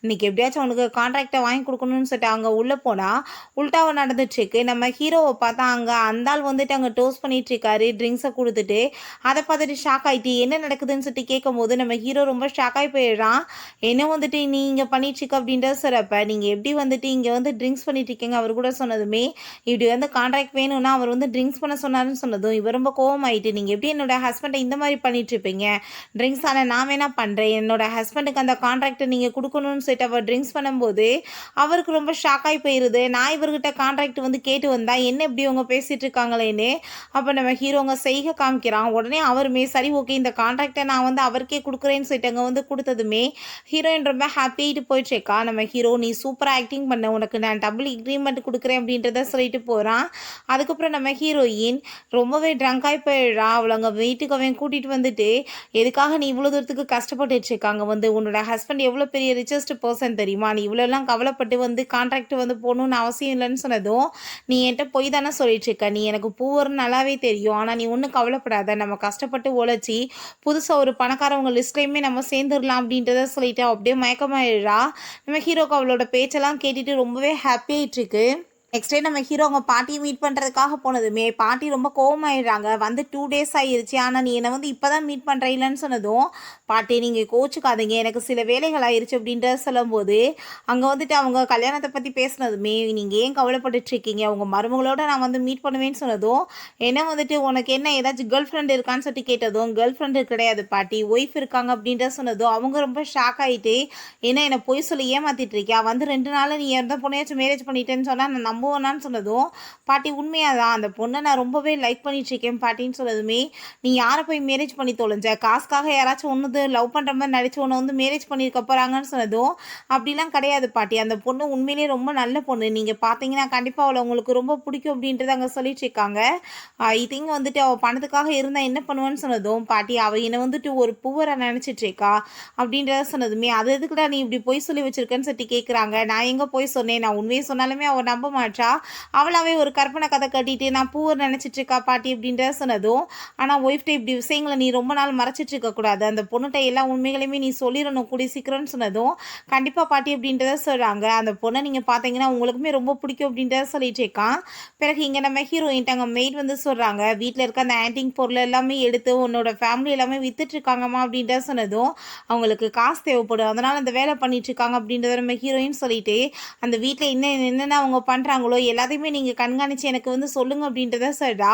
இன்றைக்கி எப்படியாச்சும் அவனுக்கு கான்ட்ராக்டை வாங்கி கொடுக்கணும்னு சொல்லிட்டு அங்கே உள்ளே போனால் உள்டாவை நடந்துட்டுருக்கு. நம்ம ஹீரோவை பார்த்தா அங்கே அந்த ஆள் வந்துட்டு அங்கே டோஸ்ட் பண்ணிகிட்ருக்காரு ட்ரிங்க்ஸை கொடுத்துட்டு. அதை பார்த்துட்டு ஷாக் ஆகிட்டு என்ன நடக்குதுன்னு சொல்லிட்டு கேட்கும்போது நம்ம ஹீரோ ரொம்ப ஷாக் ஆகி போயிடுறான். என்ன வந்துட்டு நீங்கள் பண்ணிட்டுருக்க அப்படின்றத சொல்கிறப்ப நீங்கள் எப்படி வந்துட்டு இங்கே வந்து ட்ரிங்க்ஸ் பண்ணிட்டுருக்கீங்க அவர் கூட சொன்னதுமே இப்படி வந்து கான்ட்ராக்ட் வேணும்னா அவர் வந்து ட்ரிங்க்ஸ் பண்ண சொன்னாருன்னு சொன்னதும் இவர் ரொம்ப கோவமாயிட்டு நீங்கள் எப்படி என்னோட ஹஸ்பண்டை இந்த மாதிரி பண்ணிட்டுருப்பீங்க, ட்ரிங்க்ஸ் ஆனால் நான் வேணா பண்ணுறேன், என்னோட ஹஸ்பண்டுக்கு அந்த கான்ட்ராக்டை நீங்கள் கொடுக்கணும்னு சொல்லிட்டு அவர் ட்ரிங்க்ஸ் பண்ணும்போது அவருக்கு ரொம்ப ஷாக் ஆகி போயிடுது. நான் இவர்கிட்ட கான்ட்ராக்ட் வந்து கேட்டு வந்தா என்ன இப்படி அவங்க பேசிகிட்டு இருக்காங்களேன்னு. அப்போ நம்ம ஹீரோங்க செய்க காமிக்கிறான். உடனே அவருமே சரி ஓகே இந்த கான்ட்ராக்டை நான் வந்து அவருக்கே கொடுக்குறேன்னு சொல்லிட்டு அங்கே வந்து கொடுத்ததுமே ஹீரோயின் ரொம்ப ஹாப்பியாகிட்டு போயிட்டுருக்கா. நம்ம ஹீரோ நீ சூப்பராக ஆக்டிங் பண்ண, உனக்கு நான் டபுள் இக்ரிமெண்ட் கொடுக்குறேன் அப்படின்றத சொல்லிட்டு போகிறான். அதுக்கப்புறம் நம்ம ஹீரோயின் ரொம்பவே ட்ரங்காகி போயிடுறா. அவளை அங்கே வீட்டுக்கு அவன் கூட்டிகிட்டு வந்துட்டு எதுக்காக நீ இவ்வளோ தூரத்துக்கு கஷ்டப்பட்டுட்டு இருக்காங்க, வந்து உன்னோட ஹஸ்பண்ட் எவ்வளோ பெரிய ரிச்சஸ்ட் பர்சன் தெரியுமா, நீ இவ்வளோலாம் கவலைப்பட்டு வந்து கான்ட்ராக்ட் வந்து போகணுன்னு அவசியம் இல்லைன்னு சொன்னதும் நீ என்கிட்ட போய் தானே சொல்லிட்டு இருக்க, நீ எனக்கு பூவர்னு நல்லாவே தெரியும், ஆனால் நீ ஒன்றும் கவலைப்படாத, நம்ம கஷ்டப்பட்டு உழைச்சி புதுசாக ஒரு பணக்காரவங்க லிஸ்ட்லேயுமே நம்ம சேர்ந்துடலாம் அப்படின்றத சொல்லிட்டு அப்படியே மயக்கமாயிடுறா. நம்ம ஹீரோக்கு அவளோட பேச்செல்லாம் கேட்டுட்டு ரொம்பவே ஹாப்பியாகிட்டு இருக்கு. நெக்ஸ்ட் டே நம்ம ஹீரோ அவங்க பாட்டியை மீட் பண்ணுறதுக்காக போனதுமே பாட்டி ரொம்ப கோவமாயிடுறாங்க. வந்து 2 days ஆகிருச்சு, ஆனால் நீ என்னை வந்து இப்போ தான் மீட் பண்ணுற இல்லைன்னு சொன்னதும் பாட்டி நீங்கள் கோச்சுக்காதீங்க எனக்கு சில வேலைகள் ஆயிடுச்சு அப்படின்றத சொல்லும்போது அங்கே வந்துட்டு அவங்க கல்யாணத்தை பற்றி பேசுனதுமே நீங்கள் ஏன் கவலைப்பட்டுட்ருக்கீங்க, உங்கள் மருமகளோட நான் வந்து மீட் பண்ணுவேன்னு சொன்னதும் என்ன வந்துட்டு உனக்கு என்ன ஏதாச்சும் கேர்ள் ஃப்ரெண்ட் இருக்கான்னு சொல்லிட்டு கேட்டதும் கேர்ள் ஃப்ரெண்டு கிடையாது பாட்டி ஒய்ஃப் இருக்காங்க அப்படின்ற சொன்னதும் அவங்க ரொம்ப ஷாக் ஆகிட்டு என்ன என்னை பொய் சொல்லி ஏமாற்றிட்டு இருக்கியா, வந்து 2 நாள் நீ எந்த பொண்ணையாச்சும் மேரேஜ் பண்ணிட்டேன்னு சொன்னால் நான் நம்ப நம்புவேனான்னு சொன்னதும், பாட்டி உண்மையாதான் அந்த பொண்ணை நான் ரொம்பவே லைக் பண்ணிட்டு இருக்கேன் பாட்டின்னு சொன்னதுமே, நீ யாரை போய் மேரேஜ் பண்ணி தொலைஞ்ச? காசுக்காக யாராச்சும் ஒன்று லவ் பண்ணுற மாதிரி நடிச்சு ஒன்று வந்து மேரேஜ் பண்ணியிருக்க போகிறாங்கன்னு சொன்னதும், அப்படிலாம் கிடையாது பாட்டி. அந்த பொண்ணு உண்மையிலேயே ரொம்ப நல்ல பொண்ணு. நீங்கள் பார்த்தீங்கன்னா கண்டிப்பாக அவளை உங்களுக்கு ரொம்ப பிடிக்கும் அப்படின்றது அங்கே சொல்லிட்டு இருக்காங்க. ஐ திங்க் வந்துட்டு அவள் பணத்துக்காக இருந்தால் என்ன பண்ணுவான்னு சொன்னதும், பாட்டி அவள் என்னை வந்துட்டு ஒரு புவரை நினச்சிட்டு இருக்கா அப்படின்றத சொன்னதுமே, அது எதுக்குடா நீ இப்படி பொய் சொல்லி வச்சிருக்கேன்னு சொல்லி கேட்குறாங்க. நான் எங்கே போய் சொன்னேன்? நான் உண்மையை சொன்னாலுமே அவள் நம்ப மாட்டா. அவளாவே ஒரு கற்பனை கதை கட்டிட்டு நான் பூவர் நினச்சிட்டு இருக்கா பாட்டி அப்படின்றத சொன்னதும், ஆனால் ஒய்ஃப்ட்ட இப்படி விஷயங்களை நீ ரொம்ப நாள் மறைச்சிட்டு இருக்கக்கூடாது. அந்த பொண்ணுகிட்ட எல்லா உண்மைகளையுமே நீ சொல்லிடணும் கூடிய சீக்கிரம்னு சொன்னதும், கண்டிப்பாக பாட்டி அப்படின்றத சொல்கிறாங்க. அந்த பொண்ணை நீங்கள் பார்த்தீங்கன்னா உங்களுக்குமே ரொம்ப பிடிக்கும் அப்படின்றத சொல்லிட்டு இருக்கான். பிறகு இங்கே நம்ம ஹீரோயின்ட்டு அங்கே மெய்ட் வந்து சொல்கிறாங்க, வீட்டில் இருக்க அந்த ஆன்டிக் பொருள் எல்லாமே எடுத்து உன்னோட ஃபேமிலி எல்லாமே வித்துட்டு இருக்காங்கம்மா அப்படின்றத சொன்னதும், அவங்களுக்கு காசு தேவைப்படும், அதனால் அந்த வேலை பண்ணிட்டு இருக்காங்க அப்படின்றத நம்ம ஹீரோயின் சொல்லிட்டு, அந்த வீட்டில் என்னென்ன அவங்க பண்ணுறாங்களோ எல்லாத்தையுமே நீங்கள் கண்காணித்து எனக்கு வந்து சொல்லுங்க அப்படின்றத சொல்கிறா.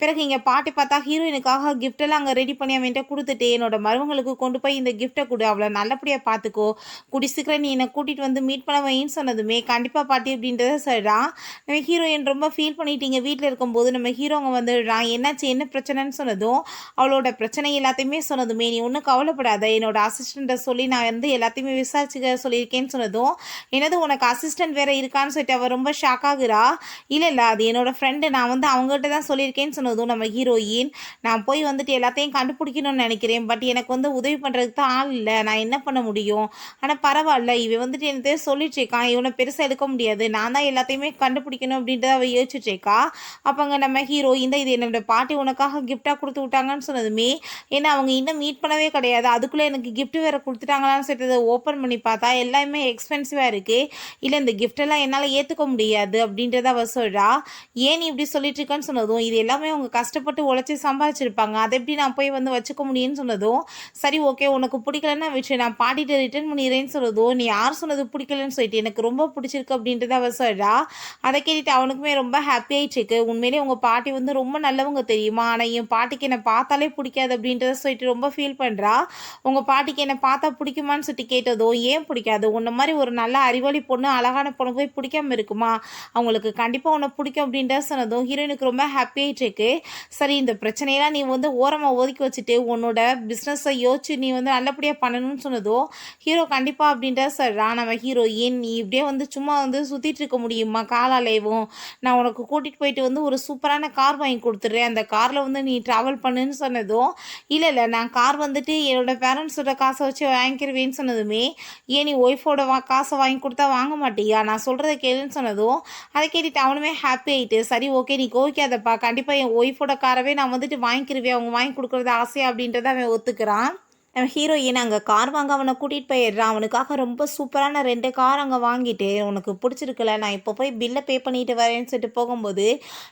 பிறகு இங்கே பாட்டி பார்த்தா ஹீரோயினுக்காக கிஃப்டெல்லாம் அங்கே ரெடி பண்ணி அவன்கிட்ட கொடுத்துட்டு, என்னோட மருமகளுக்கு கொண்டு போய் இந்த கிஃப்ட்டை கொடு, அவளை நல்லபடியாக பார்த்துக்கோ, கூடி சீக்கிரம் நீ என்னை கூட்டிகிட்டு வந்து மீட் பண்ண வைன்னு சொன்னதுமே, கண்டிப்பாக பாட்டி அப்படின்றத சொல்கிறா. நம்ம ஹீரோயின் ரொம்ப ஃபீல் பண்ணிட்டீங்க வீட்டில் இருக்கும்போது நம்ம ஹீரோங்க வந்துடுறான். என்னாச்சு என்ன பிரச்சனைன்னு சொன்னதும், அவளோட பிரச்சனை எல்லாத்தையுமே சொன்னதுமே, நீ ஒன்றும் கவலைப்படாத, என்னோட அசிஸ்டண்ட்டை சொல்லி நான் வந்து எல்லாத்தையுமே விசாரிச்சுக்க சொல்லியிருக்கேன்னு சொன்னதும், என்னது உனக்கு அசிஸ்டன்ட் வேறு இருக்கான்னு சொல்லிட்டு அவள் ரொம்ப ஷாக் ஆகுறா. இல்லை அது என்னோட ஃப்ரெண்டு, நான் வந்து அவங்ககிட்ட தான் சொல்லியிருக்கேன்னு சொன்னதும், நம்ம ஹீரோயின் நான் போய் வந்துட்டு எல்லாத்தையும் கண்டுபிடிக்கணும்னு நினைக்கிறேன், பட் எனக்கு வந்து உதவி பண்ணுறதுக்கு தான் ஆள் இல்லை, நான் என்ன பண்ண முடியும்? ஆனால் பரவாயில்ல, இவன் வந்துட்டு எனக்கு சொல்லிட்டு இருக்கான், இவனை பெருசாக எடுக்க முடியாது, நான் தான் எல்லாத்தையுமே கண்டுபிடிக்கணும் அப்படின்றத அவள் யோசிச்சுட்டு இருக்கா. அப்போங்க நம்ம ஹீரோ இது என்னோட பாட்டி உனக்காக கிஃப்டாக கொடுத்து விட்டாங்கன்னு சொன்னதுமே, ஏன்னா அவங்க இன்னும் மீட் பண்ணவே கிடையாது, அதுக்குள்ளே எனக்கு கிஃப்ட் வேறு கொடுத்துட்டாங்களான்னு சொல்லிட்டு அதை ஓப்பன் பண்ணி பார்த்தா எல்லாமே எக்ஸ்பென்சிவாக இருக்குது, இல்லை இந்த கிஃப்டெல்லாம் என்னால் ஏற்றுக்க முடியாது அப்படின்றத அவள் சொல்கிறா. ஏன் நீ இப்படி சொல்லிட்டு இருக்கேன்னு சொன்னதும், இது எல்லாமே அவங்க கஷ்டப்பட்டு உழைச்சி சம்பாதிச்சிருப்பாங்க, அதை எப்படி நான் போய் வந்து வச்சுக்க முடியும்னு சொன்னதும், சரி ஓகே உனக்கு பிடிக்கலன்னா வச்சு நான் பாட்டிகிட்ட ரிட்டர்ன் பண்ணிடுறேன்னு சொன்னதும், நீ யார் சொன்னது பிடிக்கலன்னு சொல்லிட்டு எனக்கு ரொம்ப பிடிச்சிருக்கு அப்படின்றத அவள் சொல்கிறா. அதை கேட்டுட்டு அவனுக்குமே ரொம்ப ஹாப்பி ஆகிடுச்சிருக்கு. உண்மையிலே உங்கள் பாட்டி வந்து ரொம்ப நல்லவங்க தெரியுமா, ஆனால் என் பாட்டிக்கு என்னை பார்த்தாலே பிடிக்காது அப்படின்றத சொல்லிட்டு ரொம்ப ஃபீல் பண்ணுறா. உங்கள் பாட்டிக்கு என்னை பார்த்தா பிடிக்குமான்னு சொல்லிட்டு கேட்டதோ, ஏன் பிடிக்காது, உன்ன மாதிரி ஒரு நல்ல அறிவாளி பொண்ணு அழகான பொண்ணு போய் பிடிக்காம இருக்குமா, அவங்களுக்கு கண்டிப்பாக உன்னை பிடிக்கும் அப்படின்றத சொன்னதும் ஹீரோயினுக்கு ரொம்ப ஹாப்பி ஆகிட்டுருக்கு. சரி இந்த பிரச்சனையெல்லாம் நீ வந்து ஓரமாக ஒதுக்கி வச்சுட்டு உன்னோட பிஸ்னஸை யோசிச்சு நீ வந்து நல்லபடியாக பண்ணணும்னு சொன்னதும், ஹீரோ கண்டிப்பாக அப்படின்றத சொல்கிறான். நம்ம ஹீரோயின் நீ இப்படியே வந்து சும்மா வந்து சுற்றிட்டு இருக்க முடியுமா காலாலேவும், நான் உனக்கு கூட்டிகிட்டு போயிட்டு வந்து ஒரு சூப்பரான கார் வாங்கி கொடுத்துட்றேன், அந்த காரில் வந்து நீ ட்ராவல் பண்ணுன்னு சொன்னதும், இல்லை நான் கார் வந்துட்டு என்னோடய பேரண்ட்ஸோட காசை வச்சு வாங்கிக்கிறவேன்னு சொன்னதுமே, ஏன் நீ ஒய்ஃபோட காசை வாங்கி கொடுத்தா வாங்க மாட்டியா, நான் சொல்கிறத கேளுன்னு சொன்னதும், அதை கேட்டுட்டு அவனுமே ஹாப்பி ஆகிட்டு, சரி ஓகே நீ கோவிக்காதப்பா, கண்டிப்பாக என் ஒய்ஃபோட காரவே நான் வந்துட்டு வாங்கிக்கிறவேன், அவங்க வாங்கி கொடுக்குறது ஆசையா அப்படின்றத அவன் ஒத்துக்கிறான். நம்ம ஹீரோயின் அங்கே கார் வாங்க அவனை கூட்டிகிட்டு போயிடுறான். அவனுக்காக ரொம்ப சூப்பரான 2 கார் அங்கே வாங்கிட்டு, உனக்கு பிடிச்சிருக்குல்ல நான் இப்போ போய் பில்லை பே பண்ணிட்டு வரேன்னு சொல்லிட்டு போகும்போது,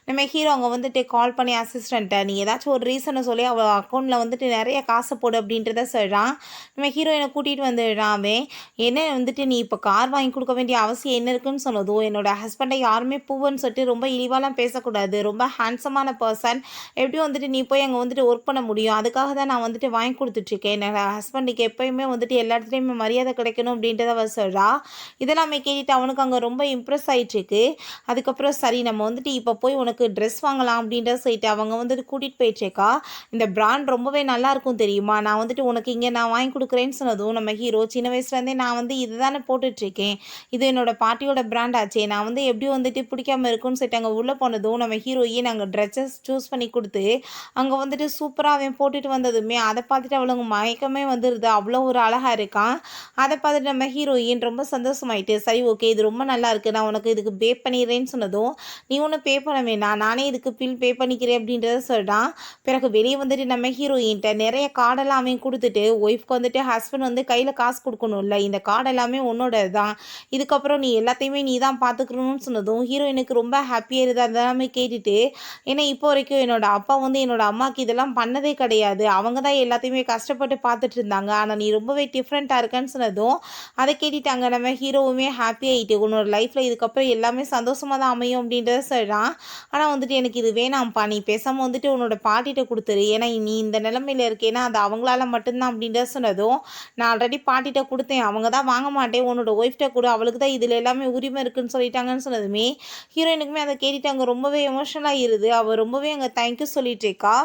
நம்ம ஹீரோ அங்கே வந்துட்டு கால் பண்ணி அசிஸ்டண்ட்டை நீ ஏதாச்சும் ஒரு ரீசனை சொல்லி அவள் அக்கௌண்ட்டில் வந்துட்டு நிறைய காசை போடு அப்படின்றத சொல்கிறான். நம்ம ஹீரோயினை கூட்டிகிட்டு வந்துடுறான். அவன் என்ன வந்துட்டு நீ இப்போ கார் வாங்கி கொடுக்க வேண்டிய அவசியம் என்ன இருக்குன்னு சொன்னதும், என்னோடய ஹஸ்பண்டை யாருமே பூவன்னு சொல்லிட்டு ரொம்ப இழிவாலாம் பேசக்கூடாது, ரொம்ப ஹேண்ட்ஸமான பர்சன், எப்படி வந்துட்டு நீ போய் அங்கே வந்துட்டு ஒர்க் பண்ண முடியும், அதுக்காக தான் நான் வந்துட்டு வாங்கி கொடுத்துட்ருக்கேன், ஹஸ்பண்டுக்கு எப்போயுமே வந்துட்டு எல்லா இடத்துலையுமே மரியாதை கிடைக்கணும் அப்படின்றத அவ சொல்கிறா. இதெல்லாமே கேட்டுட்டு அவனுக்கு அங்கே ரொம்ப இம்ப்ரெஸ் ஆகிட்டுருக்கு. அதுக்கப்புறம் சரி நம்ம வந்துட்டு இப்போ போய் உனக்கு ட்ரெஸ் வாங்கலாம் அப்படின்றத சொல்லிட்டு அவங்க வந்துட்டு கூட்டிகிட்டு போயிட்டுருக்கா. இந்த பிராண்ட் ரொம்பவே நல்லாயிருக்கும் தெரியுமா, நான் வந்துட்டு உனக்கு இங்கே நான் வாங்கி கொடுக்குறேன்னு சொன்னதும், நம்ம ஹீரோ சின்ன வயசுலேருந்தே நான் வந்து இது தானே போட்டுட்ருக்கேன், இது என்னோடய பாட்டியோட பிராண்ட் ஆச்சே, நான் வந்து எப்படி வந்துட்டு பிடிக்காமல் இருக்குன்னு சொல்லிட்டு அங்கே உள்ளே போனதும், நம்ம ஹீரோயே நாங்கள் ட்ரெஸ்ஸஸ் சூஸ் பண்ணி கொடுத்து அங்கே வந்துட்டு சூப்பராக அவன் போட்டுட்டு வந்ததுமே அதை பார்த்துட்டு அவளுங்க மயக்கமே வந்துடுது, அவ்வளோ ஒரு அழகாக இருக்கான். அதை பார்த்துட்டு நம்ம ஹீரோயின் ரொம்ப சந்தோஷமாயிட்டு, சரி ஓகே இது ரொம்ப நல்லா இருக்குது, நான் உனக்கு இதுக்கு பே பண்ணிடுறேன்னு சொன்னதும், நீ ஒன்றும் பே பண்ண வேணாம், நானே இதுக்கு பில் பே பண்ணிக்கிறேன் அப்படின்றத சொல்கிறான். பிறகு வெளியே வந்துட்டு நம்ம ஹீரோயின்ட்ட நிறைய கார்டெல்லாம் அவன் கொடுத்துட்டு, ஒய்ஃப்க்கு வந்துட்டு ஹஸ்பண்ட் வந்து கையில் காசு கொடுக்கணும்ல, இந்த கார்டு எல்லாமே உன்னோட தான், இதுக்கப்புறம் நீ எல்லாத்தையுமே நீ தான் பார்த்துக்கணும்னு சொன்னதும் ஹீரோயினுக்கு ரொம்ப ஹாப்பியாக இருக்குது. அதெல்லாமே கேட்டுட்டு, ஏன்னா இப்போ வரைக்கும் என்னோட அப்பா வந்து என்னோட அம்மாவுக்கு இதெல்லாம் பண்ணதே கிடையாது, அவங்க தான் எல்லாத்தையுமே கஷ்டப்பட்டு பார்த்துட்டு இருந்தாங்க. ஆனால் நீ ரொம்பவே டிஃப்ரெண்ட்டாக இருக்கன்னு சொன்னதும் அதை கேட்டுட்டாங்க நம்ம ஹீரோவுமே ஹாப்பி ஆகிட்டு உன்னோட லைஃப்பில் இதுக்கப்புறம் எல்லாமே சந்தோஷமாக தான் அமையும் அப்படின்றத சொல்கிறான். ஆனால் வந்துட்டு எனக்கு இது வேணாம்ப்பா, நீ பேசாமல் வந்துட்டு உன்னோட பாட்டிகிட்ட கொடுத்துரு, ஏன்னா நீ இந்த நிலமையில இருக்கேன்னா அது அவங்களால மட்டும்தான் அப்படின்றத சொன்னதும் நான் ஆல்ரெடி பாட்டிகிட்ட கொடுத்தேன், அவங்க தான் வாங்க மாட்டேன், உன்னோட ஒய்ஃப்கிட்ட கூட, அவளுக்கு தான் இதில் எல்லாமே உரிமை இருக்குன்னு சொல்லிட்டாங்கன்னு சொன்னதுமே ஹீரோயினுக்குமே அதை கேட்டுட்டு அங்கே ரொம்பவே எமோஷனலாக இருது. அவள் ரொம்பவே அங்கே தேங்க்யூ சொல்லிட்டு இருக்கா.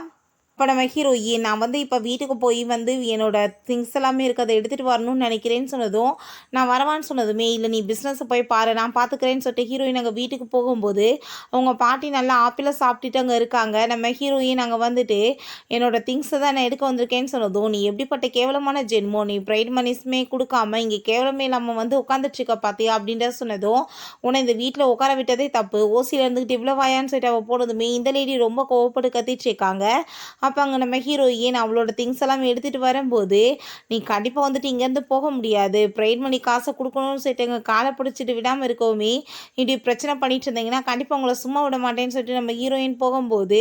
இப்போ நம்ம ஹீரோயின் நான் வந்து இப்போ வீட்டுக்கு போய் வந்து என்னோட திங்ஸ் எல்லாமே இருக்குது அதை எடுத்துகிட்டு வரணும்னு நினைக்கிறேன்னு சொன்னதும் நான் வரவான்னு சொன்னதுமே இல்லை நீ பிஸ்னஸை போய் பாரு நான் பார்த்துக்கிறேன்னு சொல்லிட்டு ஹீரோயின் அங்கே வீட்டுக்கு போகும்போது அவங்க பாட்டி நல்லா ஆப்பிள சாப்பிட்டுட்டு அங்கே இருக்காங்க. நம்ம ஹீரோயின் அங்கே வந்துட்டு என்னோட திங்ஸை தான் நான் எடுக்க வந்திருக்கேன்னு சொன்னதும் நீ எப்படிப்பட்ட கேவலமான ஜென்மோ, நீ ப்ரைட் மனிஸ்மே கொடுக்காம இங்கே கேவலமே இல்லாமல் வந்து உட்காந்துட்ருக்க பார்த்தியா அப்படின்ற சொன்னதும் உன்னை இந்த வீட்டில் உட்கார விட்டதே தப்பு, ஓசியில் இருந்துக்கிட்டு இவ்வளோ வாயான்னு சொல்லிட்டு அவள் போனதுமே இந்த லேடி ரொம்ப கோவப்பட்டு கத்திட்டு இருக்காங்க. அப்போ அங்கே நம்ம ஹீரோயின் அவளோட திங்ஸ் எல்லாம் எடுத்துகிட்டு வரும்போது நீ கண்டிப்பாக வந்துட்டு இங்கேருந்து போக முடியாது, ப்ரைட் மணி காசை கொடுக்கணும்னு சொல்லிட்டு எங்கள் காலை பிடிச்சிட்டு விடாமல் இருக்கோமே, இப்படி பிரச்சனை பண்ணிட்டு இருந்தீங்கன்னா கண்டிப்பாக உங்களை சும்மா விட மாட்டேன்னு சொல்லிட்டு நம்ம ஹீரோயின் போகும்போது